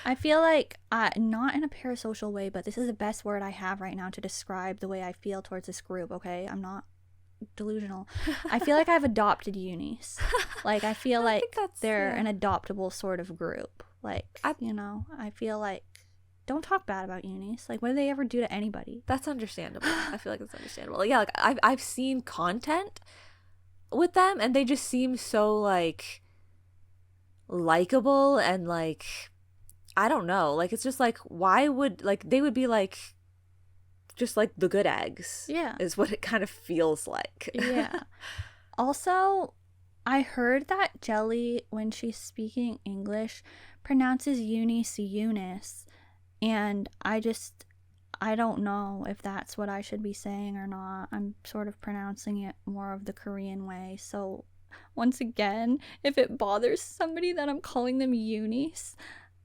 I feel like, not in a parasocial way, but this is the best word I have right now to describe the way I feel towards this group, okay? I'm not delusional. I feel like I've adopted UNIS. Like, I feel like they're an adoptable sort of group. Like, you know, I feel like, don't talk bad about UNIS. Like, what do they ever do to anybody? That's understandable. I feel like it's understandable. Yeah, like, I've seen content with them, and they just seem so, like, likable, and, like, I don't know. Like, it's just, like, why would, like, they would be, like, just, like, the good eggs. Yeah. Is what it kind of feels like. Yeah. Also, I heard that Jelly, when she's speaking English, pronounces UNIS UNIS. And I don't know if that's what I should be saying or not. I'm sort of pronouncing it more of the Korean way. So once again, if it bothers somebody that I'm calling them UNIS,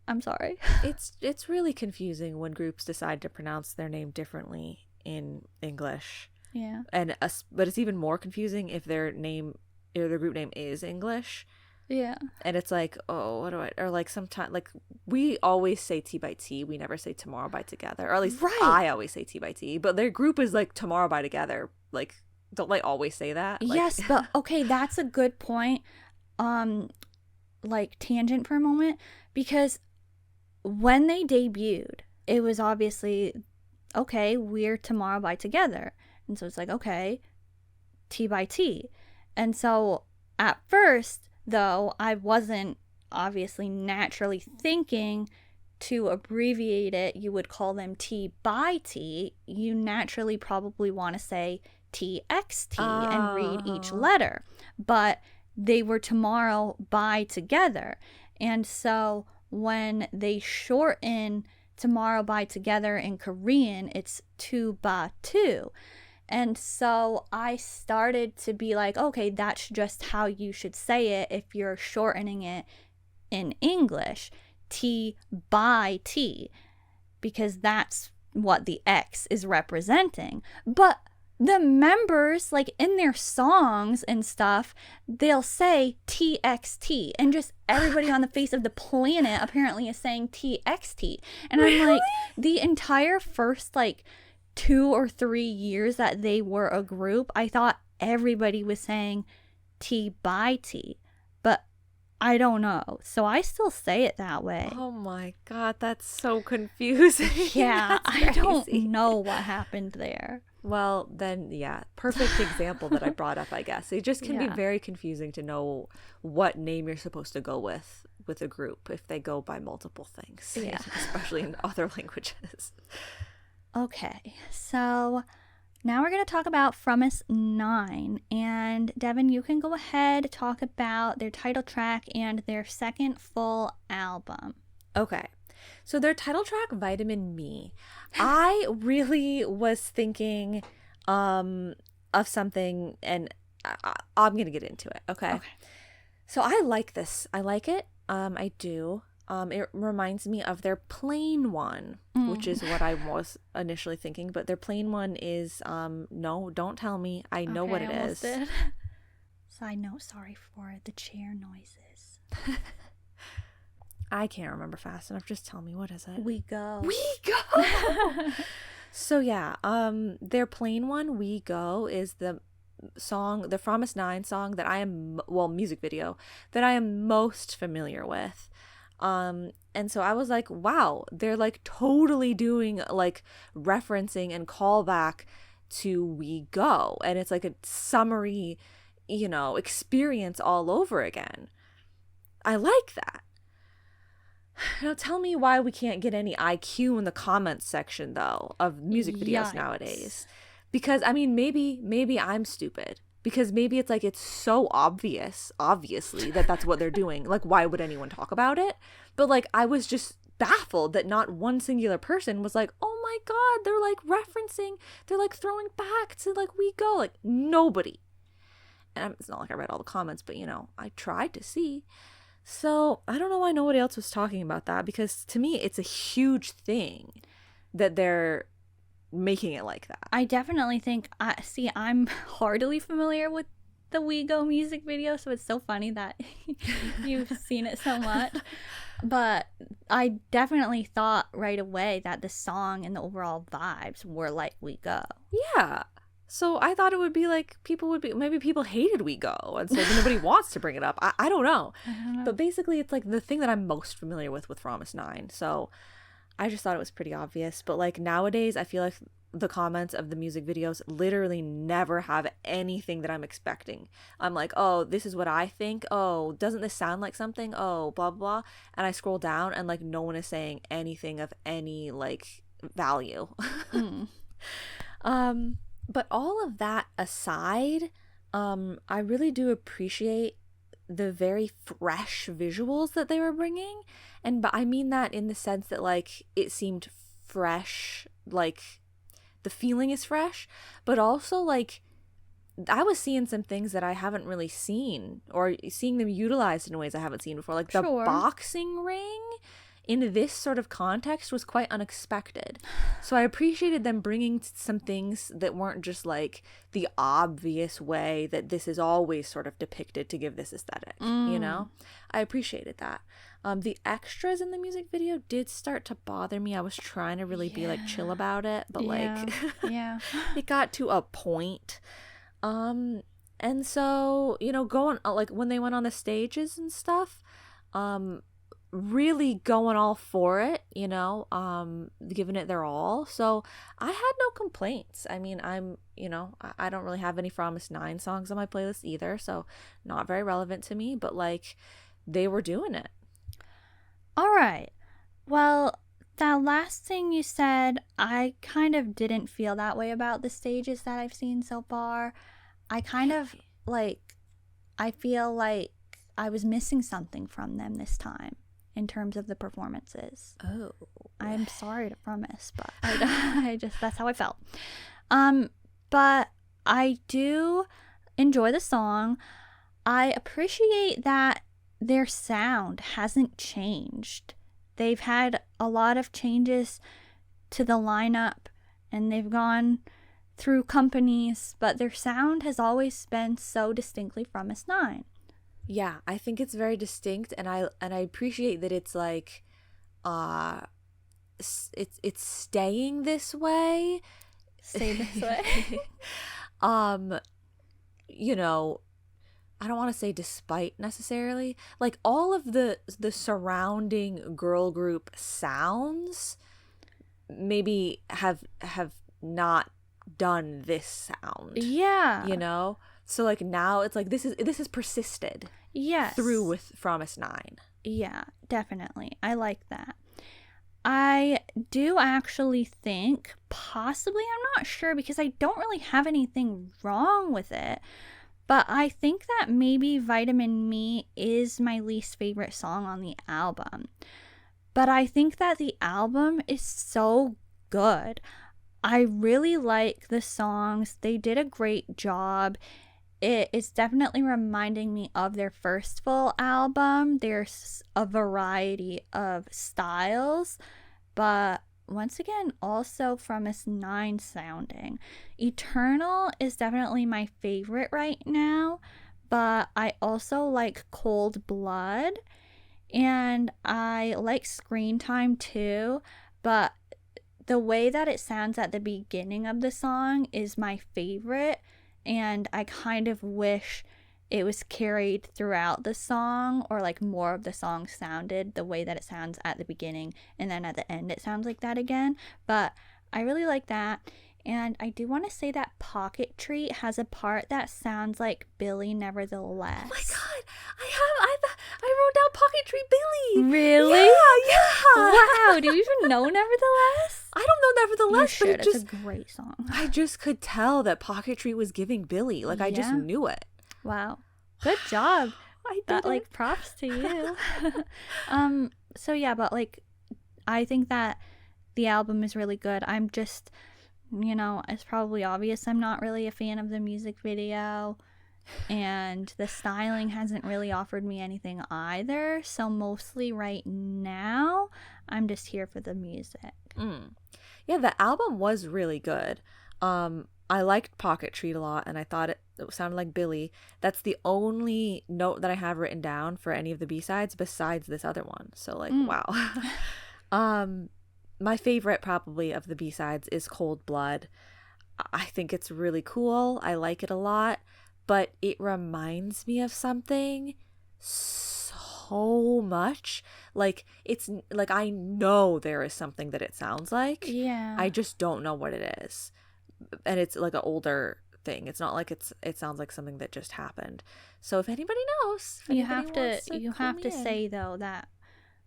I'm sorry. It's really confusing when groups decide to pronounce their name differently in English. Yeah. But it's even more confusing if their group name is English. Yeah. And it's like, oh, what do I, or like sometimes, like, we always say tea by tea. We never say tomorrow by together. Or at least I always say tea by tea. But their group is like tomorrow by together. Like, don't they always say that? Like, yes, but okay, that's a good point. Like, tangent for a moment. Because when they debuted, it was obviously, okay, we're tomorrow by together. And so it's like, okay, tea by tea. And so at first, though, I wasn't obviously naturally thinking to abbreviate it, you would call them T by T. You naturally probably want to say TXT and read each letter. But they were tomorrow by together. And so when they shorten tomorrow by together in Korean, it's tu ba tu. And so I started to be like, okay, that's just how you should say it if you're shortening it in English, T by T, because that's what the X is representing. But the members, like in their songs and stuff, they'll say TXT, and just everybody on the face of the planet apparently is saying TXT. And I'm like, the entire first, like, 2 or 3 years that they were a group, I thought everybody was saying T by T, but I don't know. So I still say it that way. Oh my God, that's so confusing. Yeah, I don't know what happened there. Well, then, yeah, perfect example that I brought up, I guess. It just can be very confusing to know what name you're supposed to go with a group if they go by multiple things, especially in other languages. Okay, so now we're going to talk about PROMISE9. And Devin, you can go ahead, talk about their title track and their second full album. Okay, so their title track, Vitamin Me, I really was thinking of something, and I'm going to get into it, okay? So I like this. I like it. I do. It reminds me of their plain one, which is what I was initially thinking. But their plain one is, no, don't tell me. I know what it is. Did. Side note, sorry for the chair noises. I can't remember fast enough. Just tell me, what is it? We Go. We Go! So yeah, their plain one, We Go, is the song, the PROMISE9 song that I am, music video, that I am most familiar with. And so I was like, wow, they're like totally doing like referencing and callback to We Go. And it's like a summary, experience all over again. I like that. Now tell me why we can't get any IQ in the comments section though of music videos nowadays. Because I mean, maybe I'm stupid. Because maybe it's like, it's so obviously, that's what they're doing. Like, why would anyone talk about it? But, like, I was just baffled that not one singular person was like, oh my God, they're, like, referencing, they're, like, throwing back to, like, We Go. Like, nobody. And it's not like I read all the comments, but, I tried to see. So, I don't know why nobody else was talking about that. Because, to me, it's a huge thing that they're making it like that. I definitely think, I'm hardly familiar with the We Go music video, so it's so funny that you've seen it so much. But I definitely thought right away that the song and the overall vibes were like We Go. Yeah. So I thought it would be like maybe people hated We Go, and so nobody wants to bring it up. I don't know. But basically it's like the thing that I'm most familiar with Promise9. So I just thought it was pretty obvious. But like nowadays, I feel like the comments of the music videos literally never have anything that I'm expecting. I'm like, oh, this is what I think. Oh, doesn't this sound like something? Oh, blah, blah. And I scroll down and like no one is saying anything of any like value. But all of that aside, I really do appreciate the very fresh visuals that they were bringing. But I mean that in the sense that like it seemed fresh, like the feeling is fresh, but also like I was seeing some things that I haven't really seen, or seeing them utilized in ways I haven't seen before. Like the boxing ring in this sort of context was quite unexpected. So I appreciated them bringing some things that weren't just like the obvious way that this is always sort of depicted to give this aesthetic, you know? I appreciated that. The extras in the music video did start to bother me. I was trying to really be like chill about it, but like it got to a point. And so, you know, going like when they went on the stages and stuff, really going all for it, you know, giving it their all. So I had no complaints. I mean, I don't really have any Promise9 songs on my playlist either, so not very relevant to me, but like they were doing it. All right. Well, that last thing you said, I kind of didn't feel that way about the stages that I've seen so far. I kind of like, I feel like I was missing something from them this time in terms of the performances. Oh. I'm sorry to promise, but I just, that's how I felt. But I do enjoy the song. I appreciate that their sound hasn't changed. They've had a lot of changes to the lineup and they've gone through companies, but their sound has always been so distinctly Promise9. Yeah, I think it's very distinct, and I appreciate that it's like it's staying this way. Stay this way. You know, I don't want to say despite necessarily, like all of the surrounding girl group sounds maybe have not done this sound. Yeah. You know? So like now it's like this is persisted. Yes. Through with Promise9. Yeah, definitely. I like that. I do actually think, possibly, I'm not sure because I don't really have anything wrong with it, but I think that maybe Vitamin Me is my least favorite song on the album. But I think that the album is so good. I really like the songs. They did a great job. It is definitely reminding me of their first full album. There's a variety of styles, but once again, also Promise9 sounding. Eternal is definitely my favorite right now, but I also like Cold Blood, and I like Screen Time too, but the way that it sounds at the beginning of the song is my favorite, and I kind of wish it was carried throughout the song, or like more of the song sounded the way that it sounds at the beginning, and then at the end it sounds like that again. But I really like that. And I do want to say that Pocket Treat has a part that sounds like Billy Nevertheless. Oh my god, I wrote down Pocket Treat Billy. Really? Yeah. Wow, do you even know Nevertheless? I don't know Nevertheless, you should. but It's a great song. I just could tell that Pocket Treat was giving Billy. Like I just knew it. Wow. Good job. I did that, it. like, props to you. So yeah, but like I think that the album is really good. I'm just, you know, it's probably obvious I'm not really a fan of the music video, and the styling hasn't really offered me anything either. So mostly right now, I'm just here for the music. Yeah, the album was really good. I liked Pocket Treat a lot, and I thought it sounded like Billy. That's the only note that I have written down for any of the B-sides besides this other one. So like, wow. My favorite probably of the B-sides is Cold Blood. I think it's really cool. I like it a lot, but it reminds me of something so much. Like, it's like I know there is something that it sounds like. Yeah. I just don't know what it is. And it's like an older thing. It's not like it sounds like something that just happened. So if anybody knows, if You have anybody to wants say though that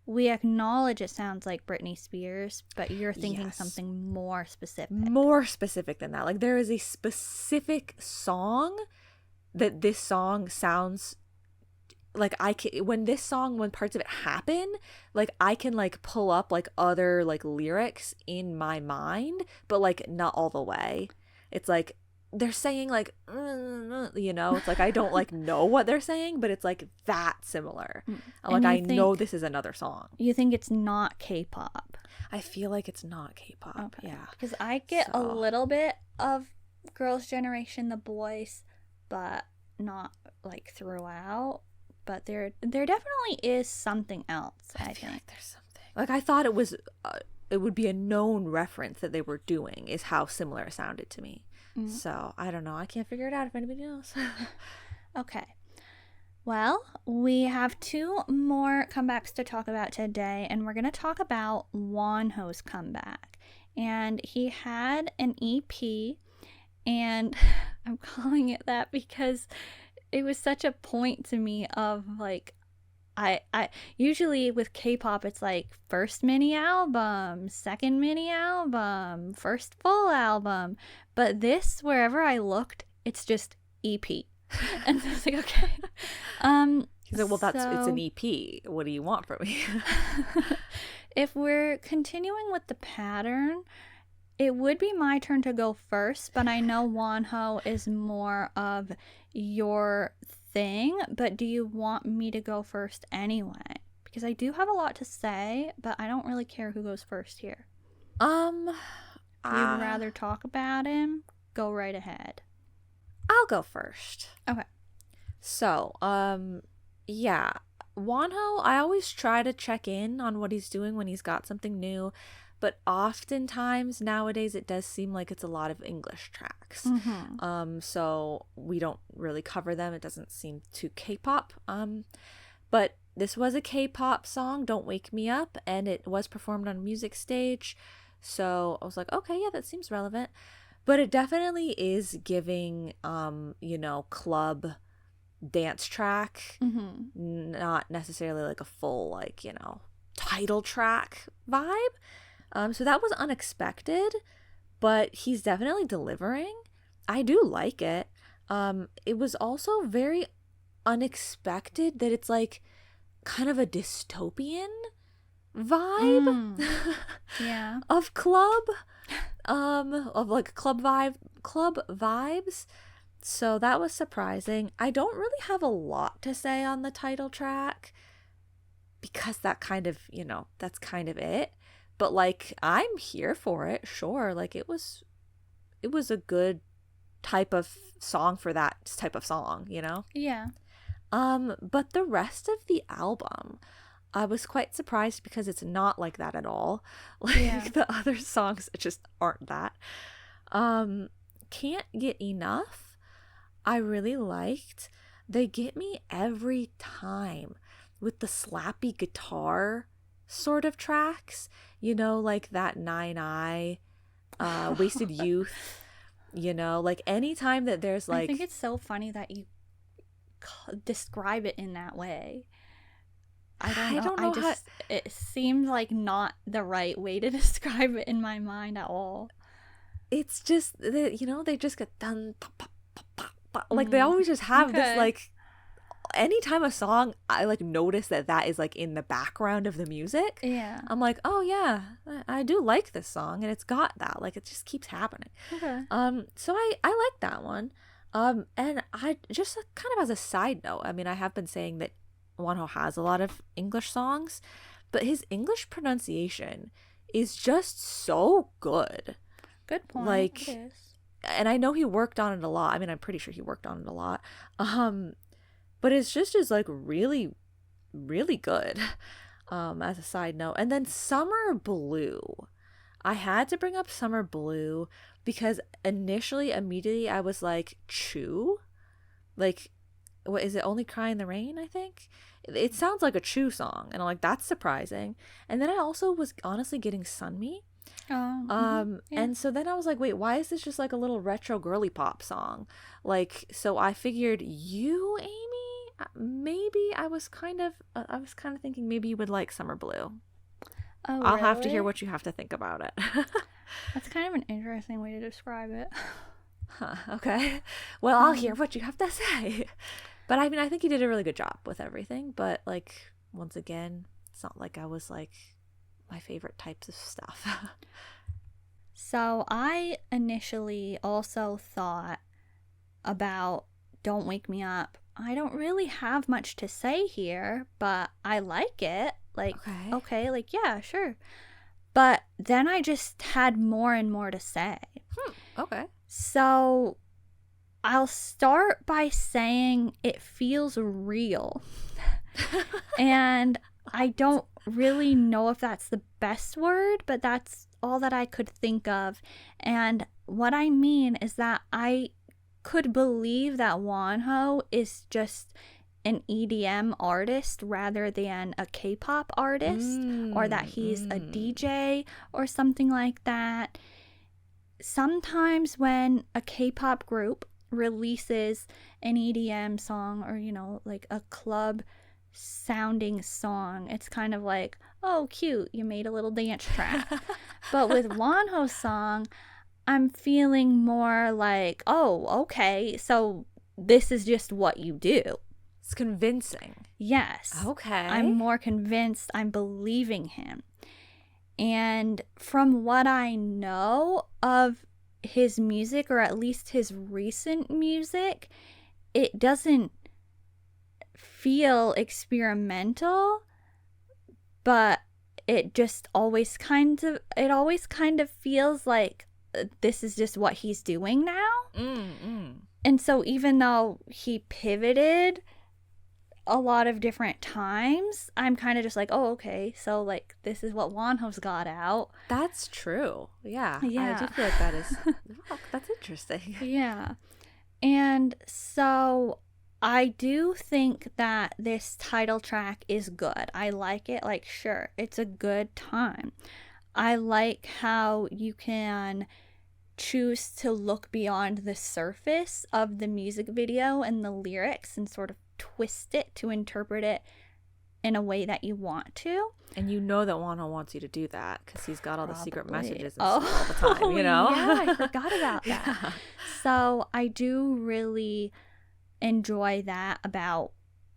we acknowledge it sounds like Britney Spears, but you're thinking Yes. something more specific. More specific than that. Like, there is a specific song that this song sounds like when parts of it happen, like I can like pull up like other like lyrics in my mind, but like not all the way. It's like they're saying like, you know, it's like I don't like know what they're saying, but it's like that similar. I'm like, I know this is another song. You think it's not K-pop? I feel like it's not K-pop. Okay. Yeah. Because I get a little bit of Girls' Generation, the boys, but not like throughout. But there definitely is something else, I feel think. Like there's something. Like, I thought it would be a known reference that they were doing, is how similar it sounded to me. So, I don't know. I can't figure it out if anybody knows. Okay. Well, we have 2 more comebacks to talk about today, and we're going to talk about Wonho's comeback. And he had an EP, and I'm calling it that because it was such a point to me of like, I usually with K-pop it's like first mini album, second mini album, first full album, but this, wherever I looked, it's just EP. And so it's like, okay. He's like, well, it's an EP. What do you want from me? If we're continuing with the pattern, it would be my turn to go first, but I know Wonho is more of your thing, but do you want me to go first anyway? Because I do have a lot to say, but I don't really care who goes first here. If you'd rather talk about him, go right ahead. I'll go first. Okay. So, yeah, Wonho, I always try to check in on what he's doing when he's got something new, but oftentimes nowadays it does seem like it's a lot of English tracks. So we don't really cover them. It doesn't seem too K-pop. But this was a K-pop song, Don't Wake Me Up, and it was performed on Music Stage. So I was like, okay, yeah, that seems relevant. But it definitely is giving, you know, club dance track, not necessarily like a full, like, you know, title track vibe. So that was unexpected, but he's definitely delivering. I do like it. It was also very unexpected that it's like kind of a dystopian vibe Yeah. of club, of like club vibes. So that was surprising. I don't really have a lot to say on the title track because that kind of, you know, that's kind of it. But like, I'm here for it. Sure. Like, it was a good type of song for that type of song, you know? Yeah. But the rest of the album, I was quite surprised because it's not like that at all. Like, the other songs just aren't that. Can't Get Enough, I really liked. They get me every time with the slappy guitar sort of tracks, you know, like that 9i, Wasted Youth, you know, like anytime that there's like, I think it's so funny that you describe it in that way. I don't know. It seems like not the right way to describe it in my mind at all. It's just, you know, they just get done, like they always just have this like, anytime a song, I like notice that is like in the background of the music. Yeah. I'm like, oh yeah, I do like this song, and it's got that. Like, it just keeps happening. Okay. So I like that one. And I just kind of as a side note, I mean, I have been saying that Wonho has a lot of English songs, but his English pronunciation is just so good. Good point. Like, it is. and I know he worked on it a lot. I mean, I'm pretty sure he worked on it a lot. But it's just is like really, really good. As a side note. And then Summer Blue. I had to bring up Summer Blue because immediately I was like, Chew? Like, what is it? Only Cry in the Rain, I think? It sounds like a Chew song. And I'm like, that's surprising. And then I also was honestly getting SUNMI. Yeah. And so then I was like, wait, why is this just like a little retro girly pop song? Like, so I figured you, Amy, maybe I was kind of thinking maybe you would like Summer Blue. Oh, I'll have to really? hear what you have to think about it. That's kind of an interesting way to describe it. Huh, okay. Well, I'll hear what you have to say. But I mean, I think you did a really good job with everything. But like, once again, it's not like I was like my favorite types of stuff. So I initially also thought about Don't Wake Me Up. I don't really have much to say here, but I like it. Like, okay, like, yeah, sure. But then I just had more and more to say. Okay. So I'll start by saying it feels real. And I don't really know if that's the best word, but that's all that I could think of. And what I mean is that I could believe that Wonho is just an EDM artist rather than a K-pop artist, or that he's a DJ or something like that. Sometimes when a K-pop group releases an EDM song or, you know, like a club sounding song, it's kind of like, oh, cute, you made a little dance track. But with Wonho's song, I'm feeling more like, oh, okay, so this is just what you do. It's convincing. Yes. Okay. I'm more convinced. I'm believing him. And from what I know of his music, or at least his recent music, it doesn't feel experimental, but it just always kind of feels like this is just what he's doing now. And so even though he pivoted a lot of different times, I'm kind of just like, oh, okay, so like this is what Wonho's got out. That's true. Yeah. I do feel like that is that's interesting. Yeah. And so I do think that this title track is good. I like it. Like, sure, it's a good time. I like how you can choose to look beyond the surface of the music video and the lyrics and sort of twist it to interpret it in a way that you want to. And you know that Wonho wants you to do that because he's got all the secret messages and all stuff all the time, you know? Yeah, I forgot about that. Yeah. So I do really enjoy that about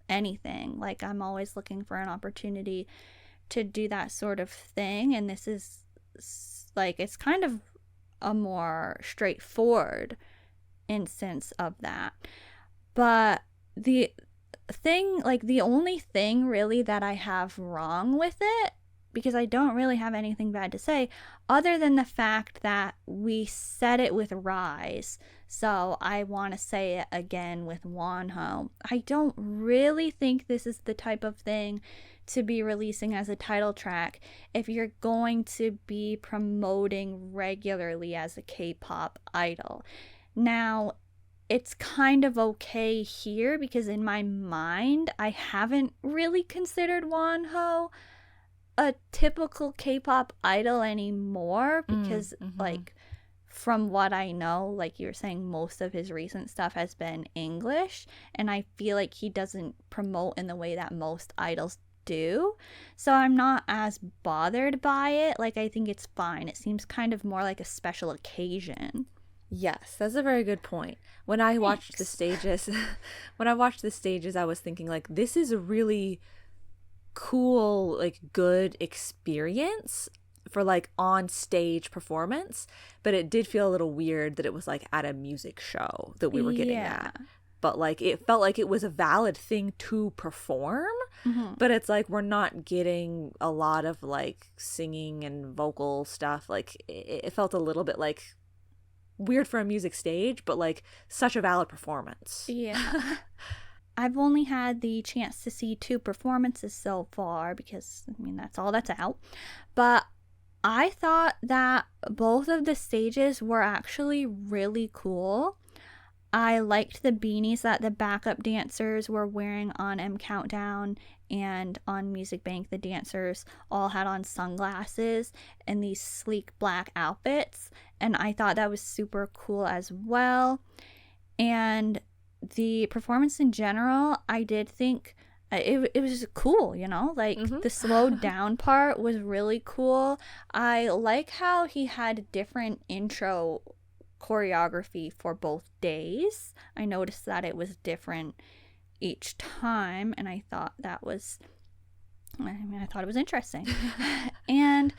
anything. Like, I'm always looking for an opportunity to do that sort of thing. And this is like, it's kind of a more straightforward instance of that. But the only thing really that I have wrong with it, because I don't really have anything bad to say other than the fact that we said it with Rise, so I want to say it again with Wonho. I don't really think this is the type of thing to be releasing as a title track if you're going to be promoting regularly as a K-pop idol. Now, it's kind of okay here because in my mind, I haven't really considered Wonho a typical K-pop idol anymore because, like, from what I know, like you were saying, most of his recent stuff has been English, and I feel like he doesn't promote in the way that most idols do. So I'm not as bothered by it. Like, I think it's fine. It seems kind of more like a special occasion. Yes, that's a very good point. When I watched the stages, I was thinking like, this is a really cool, like, good experience for like on stage performance, but it did feel a little weird that it was like at a music show that we were getting at. But like, it felt like it was a valid thing to perform, but it's like we're not getting a lot of like singing and vocal stuff. Like, it felt a little bit like weird for a music stage, but like such a valid performance. Yeah. I've only had the chance to see 2 performances so far because, I mean, that's all that's out. But I thought that both of the stages were actually really cool. I liked the beanies that the backup dancers were wearing on M Countdown, and on Music Bank the dancers all had on sunglasses and these sleek black outfits, and I thought that was super cool as well. And the performance in general, I did think it was cool, you know, like the slowed down part was really cool. I like how he had different intro choreography for both days. I noticed that it was different each time, and I thought that was, I thought it was interesting. And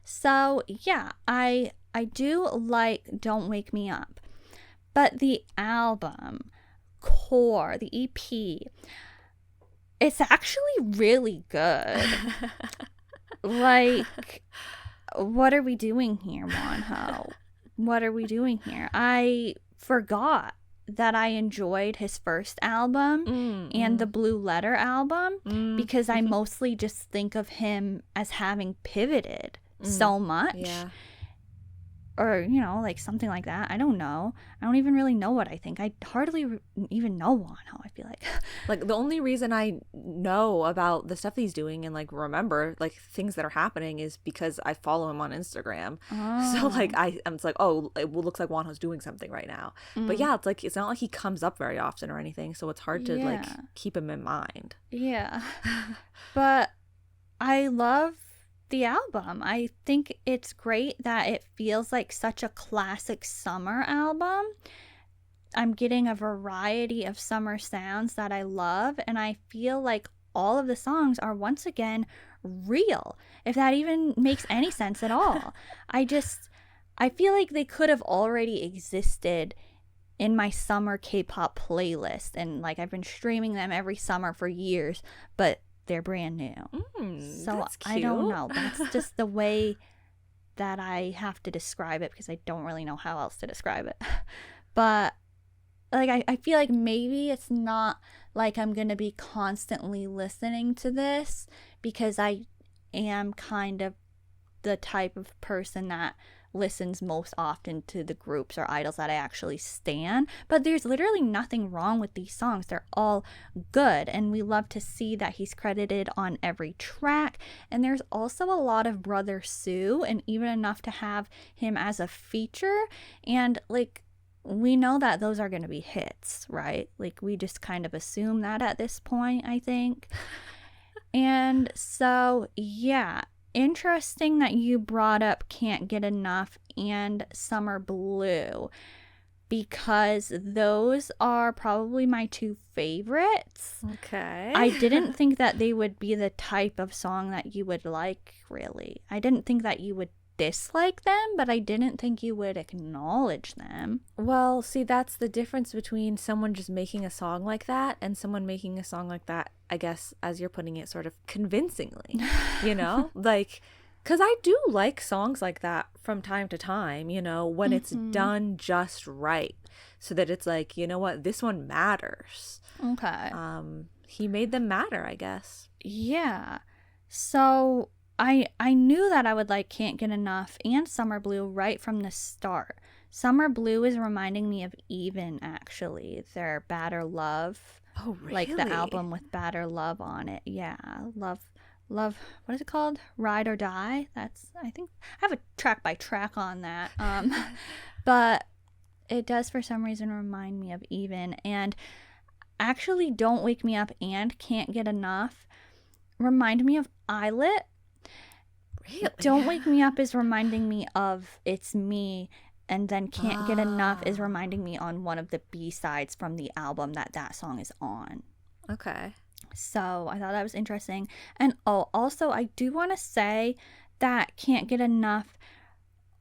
so yeah, I do like Don't Wake Me Up, but the album core, the EP, it's actually really good. Like, what are we doing here, Wonho? What are we doing here? I forgot that I enjoyed his first album and the Blue Letter album because I mostly just think of him as having pivoted so much. Yeah. Or, you know, like something like that. I don't know. I don't even really know what I think. I hardly even know Wonho, I feel like. Like, the only reason I know about the stuff that he's doing and, like, remember, like, things that are happening is because I follow him on Instagram. Oh. So, like, it's like, oh, it looks like Wonho's doing something right now. But, yeah, it's like, it's not like he comes up very often or anything. So it's hard to, like, keep him in mind. Yeah. But I love the album. I think it's great that it feels like such a classic summer album. I'm getting a variety of summer sounds that I love, and I feel like all of the songs are once again real, if that even makes any sense at all. I feel like they could have already existed in my summer K-pop playlist, and like I've been streaming them every summer for years, but they're brand new. So that's cute. I don't know. That's just the way that I have to describe it because I don't really know how else to describe it. But like I feel like maybe it's not like I'm going to be constantly listening to this because I am kind of the type of person that listens most often to the groups or idols that I actually stan. But there's literally nothing wrong with these songs. They're all good, and we love to see that he's credited on every track. And there's also a lot of Brother Sue, and even enough to have him as a feature. And like, we know that those are going to be hits, right? Like, we just kind of assume that at this point, I think. And so yeah, interesting that you brought up Can't Get Enough and Summer Blue, because those are probably my 2 favorites. Okay. I didn't think that they would be the type of song that you would like, really. I didn't think that you would dislike them, but I didn't think you would acknowledge them. Well, see, that's the difference between someone just making a song like that and someone making a song like that, I guess, as you're putting it, sort of convincingly, you know? Like, because I do like songs like that from time to time, you know, when it's done just right, so that it's like, you know what, this one matters. Okay. He made them matter, I guess. Yeah. So I knew that I would like Can't Get Enough and Summer Blue right from the start. Summer Blue is reminding me of Even, actually. Their Badder Love. Oh, really? Like the album with Badder Love on it. Yeah. Love, what is it called? Ride or Die? That's, I think, I have a track by track on that. But it does for some reason remind me of Even. And actually Don't Wake Me Up and Can't Get Enough remind me of Eyelet. Really? Don't Wake Me Up is reminding me of It's Me, and then Can't Get Enough is reminding me on one of the B-sides from the album that song is on. Okay. So I thought that was interesting. And also I do want to say that Can't Get Enough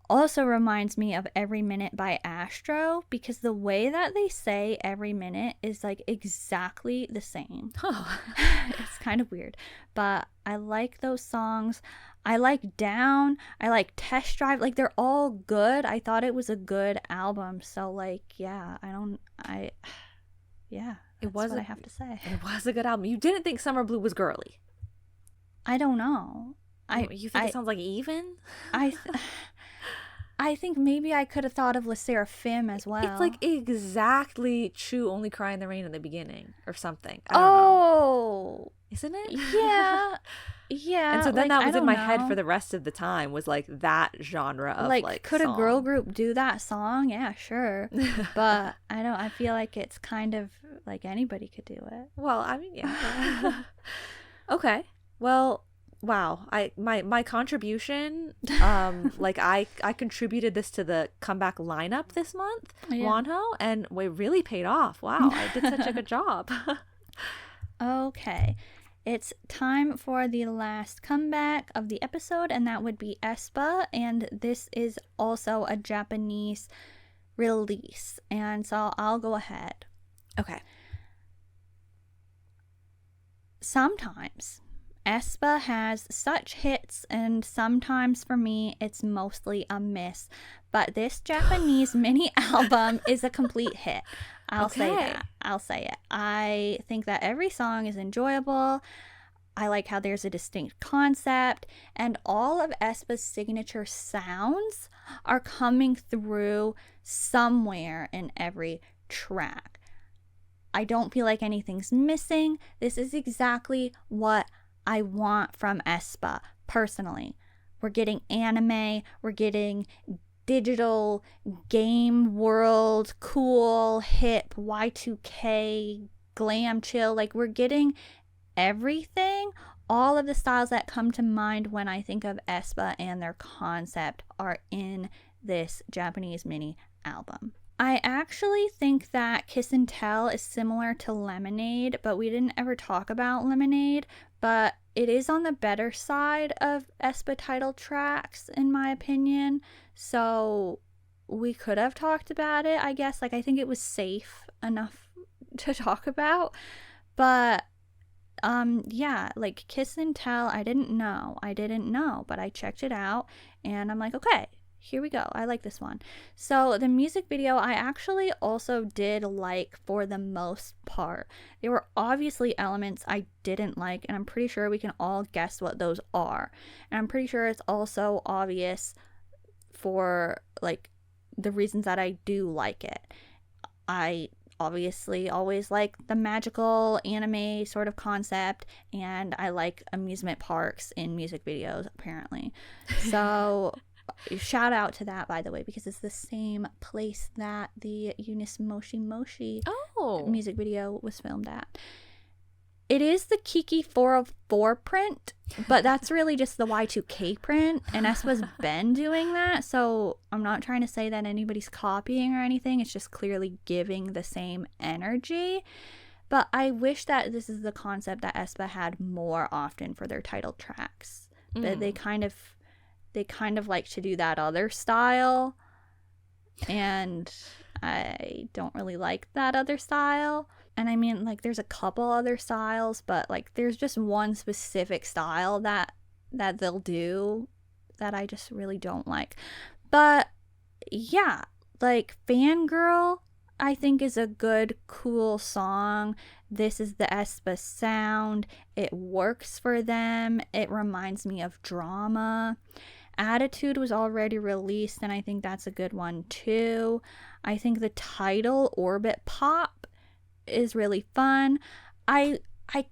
also reminds me of Every Minute by Astro, because the way that they say every minute is like exactly the same. Oh. It's kind of weird, but I like those songs. I like Down. I like Test Drive. Like, they're all good. I thought it was a good album. So, like, yeah, that's what I have to say. It was a good album. You didn't think Summer Blue was girly? I don't know. You think it sounds like Even? I think maybe I could have thought of Le Seraphim as well. It's like exactly True Only Cry in the Rain in the beginning or something. I don't know. Isn't it? Yeah. Yeah. And so then like, that was in my head for the rest of the time, was like that genre of like could song. A girl group do that song? Yeah, sure. But I feel like it's kind of like anybody could do it. Well, I mean, yeah. Okay. Well, wow. My contribution, like I contributed this to the comeback lineup this month, Wonho, and we really paid off. Wow, I did such a good job. Okay. It's time for the last comeback of the episode, and that would be aespa, and this is also a Japanese release, and so I'll go ahead. Okay. Sometimes aespa has such hits, and sometimes for me it's mostly a miss, but this Japanese mini album is a complete hit. I'll say it. I think that every song is enjoyable. I like how there's a distinct concept, and all of aespa's signature sounds are coming through somewhere in every track. I don't feel like anything's missing. This is exactly what I want from aespa, personally. We're getting anime, we're getting digital, game world, cool, hip, Y2K, glam, chill. Like, we're getting everything. All of the styles that come to mind when I think of aespa and their concept are in this Japanese mini album. I actually think that Kiss and Tell is similar to Lemonade, but we didn't ever talk about Lemonade, but it is on the better side of aespa title tracks, in my opinion. So we could have talked about it, I guess. Like, I think it was safe enough to talk about. But yeah, like Kiss and Tell, I didn't know, but I checked it out and I'm like, okay, here we go. I like this one. So the music video, I actually also did like for the most part. There were obviously elements I didn't like, and I'm pretty sure we can all guess what those are. And I'm pretty sure it's also obvious for like the reasons that I do like it. I obviously always like the magical anime sort of concept, and I like amusement parks in music videos, apparently. So shout out to that, by the way, because it's the same place that the UNIS Moshi Moshi music video was filmed at. It is the Kiki 404 print, but that's really just the Y2K print, and aespa's been doing that, so I'm not trying to say that anybody's copying or anything. It's just clearly giving the same energy. But I wish that this is the concept that aespa had more often for their title tracks. But they kind of like to do that other style, and I don't really like that other style. And I mean, like, there's a couple other styles, but like there's just one specific style that they'll do that I just really don't like. But yeah, like Fangirl, I think is a good, cool song. This is the aespa sound. It works for them. It reminds me of Drama. Attitude was already released, and I think that's a good one too. I think the title, Orbit Pop, is really fun. I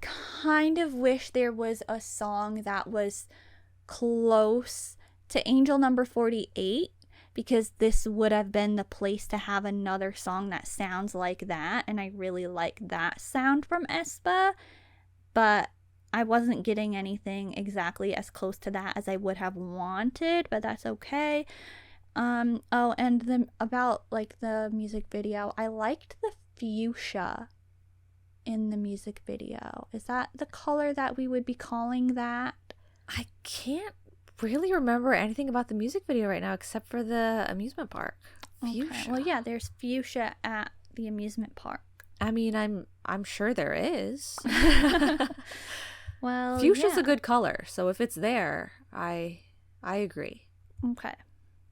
kind of wish there was a song that was close to Angel Number 48, because this would have been the place to have another song that sounds like that, and I really like that sound from aespa, but I wasn't getting anything exactly as close to that as I would have wanted, but that's okay. Oh, and about like the music video, I liked the fuchsia in the music video. Is that the color that we would be calling that? I can't really remember anything about the music video right now except for the amusement park. Fuchsia. Okay. Well, yeah, there's fuchsia at the amusement park. I mean, I'm sure there is. Well, fuchsia's a good color, so if it's there, I agree. Okay.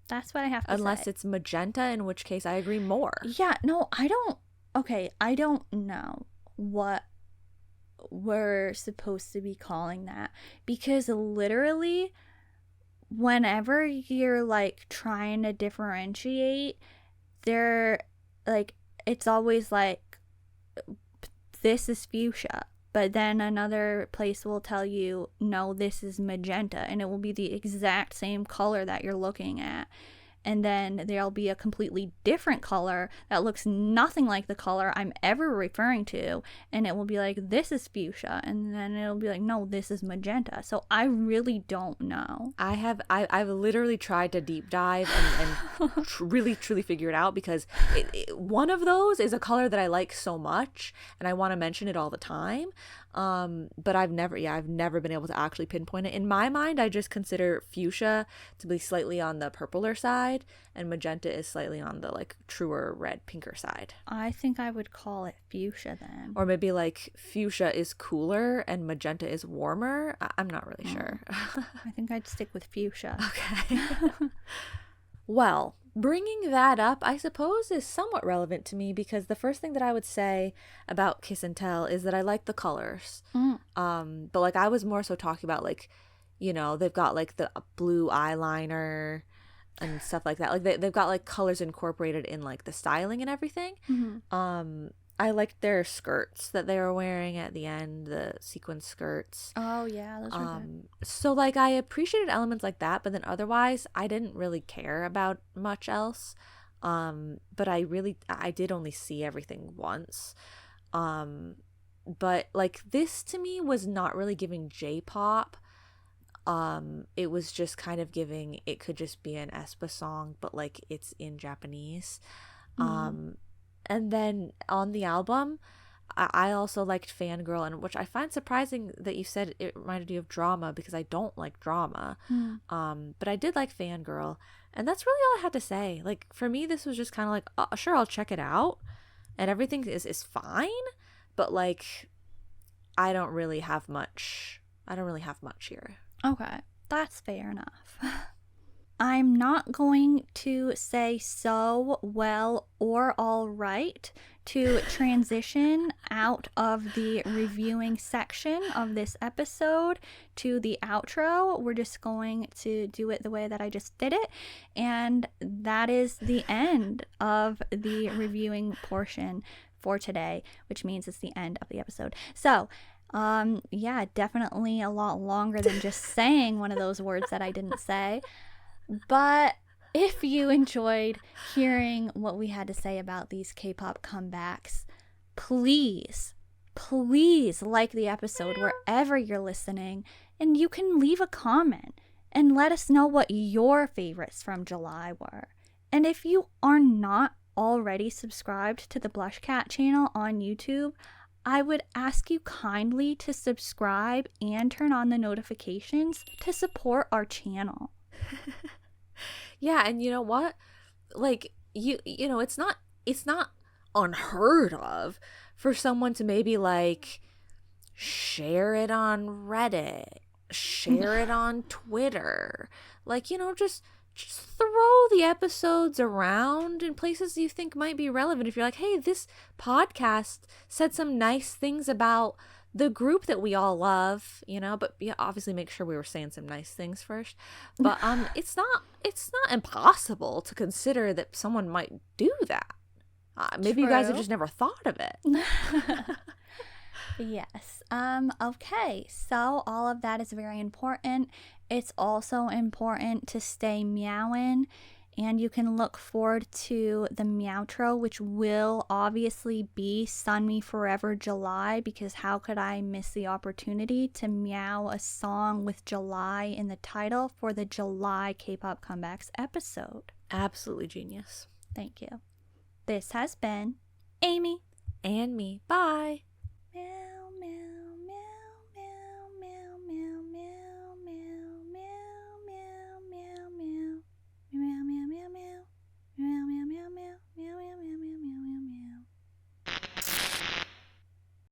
That's what I have to say. Unless it's magenta, in which case I agree more. Yeah, no, I don't know what we're supposed to be calling that, because literally whenever you're like trying to differentiate, they're like, it's always like, this is fuchsia, but then another place will tell you, no, this is magenta, and it will be the exact same color that you're looking at. And then there'll be a completely different color that looks nothing like the color I'm ever referring to. And it will be like, this is fuchsia. And then it'll be like, no, this is magenta. So I really don't know. I've literally tried to deep dive and really, truly figure it out, because one of those is a color that I like so much and I want to mention it all the time. But I've never been able to actually pinpoint it. In my mind, I just consider fuchsia to be slightly on the purpler side, and magenta is slightly on the like truer red pinker side. I think I would call it fuchsia then. Or maybe like fuchsia is cooler and magenta is warmer. I'm not really sure. I think I'd stick with fuchsia. Okay. Well, bringing that up, I suppose, is somewhat relevant to me, because the first thing that I would say about Kiss and Tell is that I like the colors. But like, I was more so talking about like, you know, they've got like the blue eyeliner and stuff like that. Like they've got like colors incorporated in like the styling and everything. I liked their skirts that they were wearing at the end, the sequin skirts. Oh yeah, those were good. So like, I appreciated elements like that, but then otherwise I didn't really care about much else. But I did only see everything once. But like, this to me was not really giving J-pop. It was just kind of giving, it could just be an aespa song, but like, it's in Japanese. And then on the album, I also liked Fangirl, and which I find surprising that you said it reminded you of drama, because I don't like drama. But I did like Fangirl, and that's really all I had to say. Like, for me, this was just kind of like, sure, I'll check it out, and everything is fine, but like, I don't really have much here. Okay, that's fair enough. I'm not going to say so, well, or all right to transition out of the reviewing section of this episode to the outro. We're just going to do it the way that I just did it. And that is the end of the reviewing portion for today, which means it's the end of the episode. So, yeah, definitely a lot longer than just saying one of those words that I didn't say. But if you enjoyed hearing what we had to say about these K-pop comebacks, please like the episode wherever you're listening, and you can leave a comment and let us know what your favorites from July were. And if you are not already subscribed to the BlushCat channel on YouTube, I would ask you kindly to subscribe and turn on the notifications to support our channel. Yeah, and you know what? Like, you know, it's not unheard of for someone to maybe like share it on Reddit, share it on Twitter. Like, you know, just throw the episodes around in places you think might be relevant. If you're like, hey, this podcast said some nice things about the group that we all love, you know, but yeah, obviously make sure we were saying some nice things first. But it's not impossible to consider that someone might do that. Maybe you guys have just never thought of it. Yes. Okay. So all of that is very important. It's also important to stay meowing. And you can look forward to the Meowtro, which will obviously be SUNMI Forever July, because how could I miss the opportunity to meow a song with July in the title for the July K-pop Comebacks episode? Absolutely genius. Thank you. This has been Amy and me. Bye.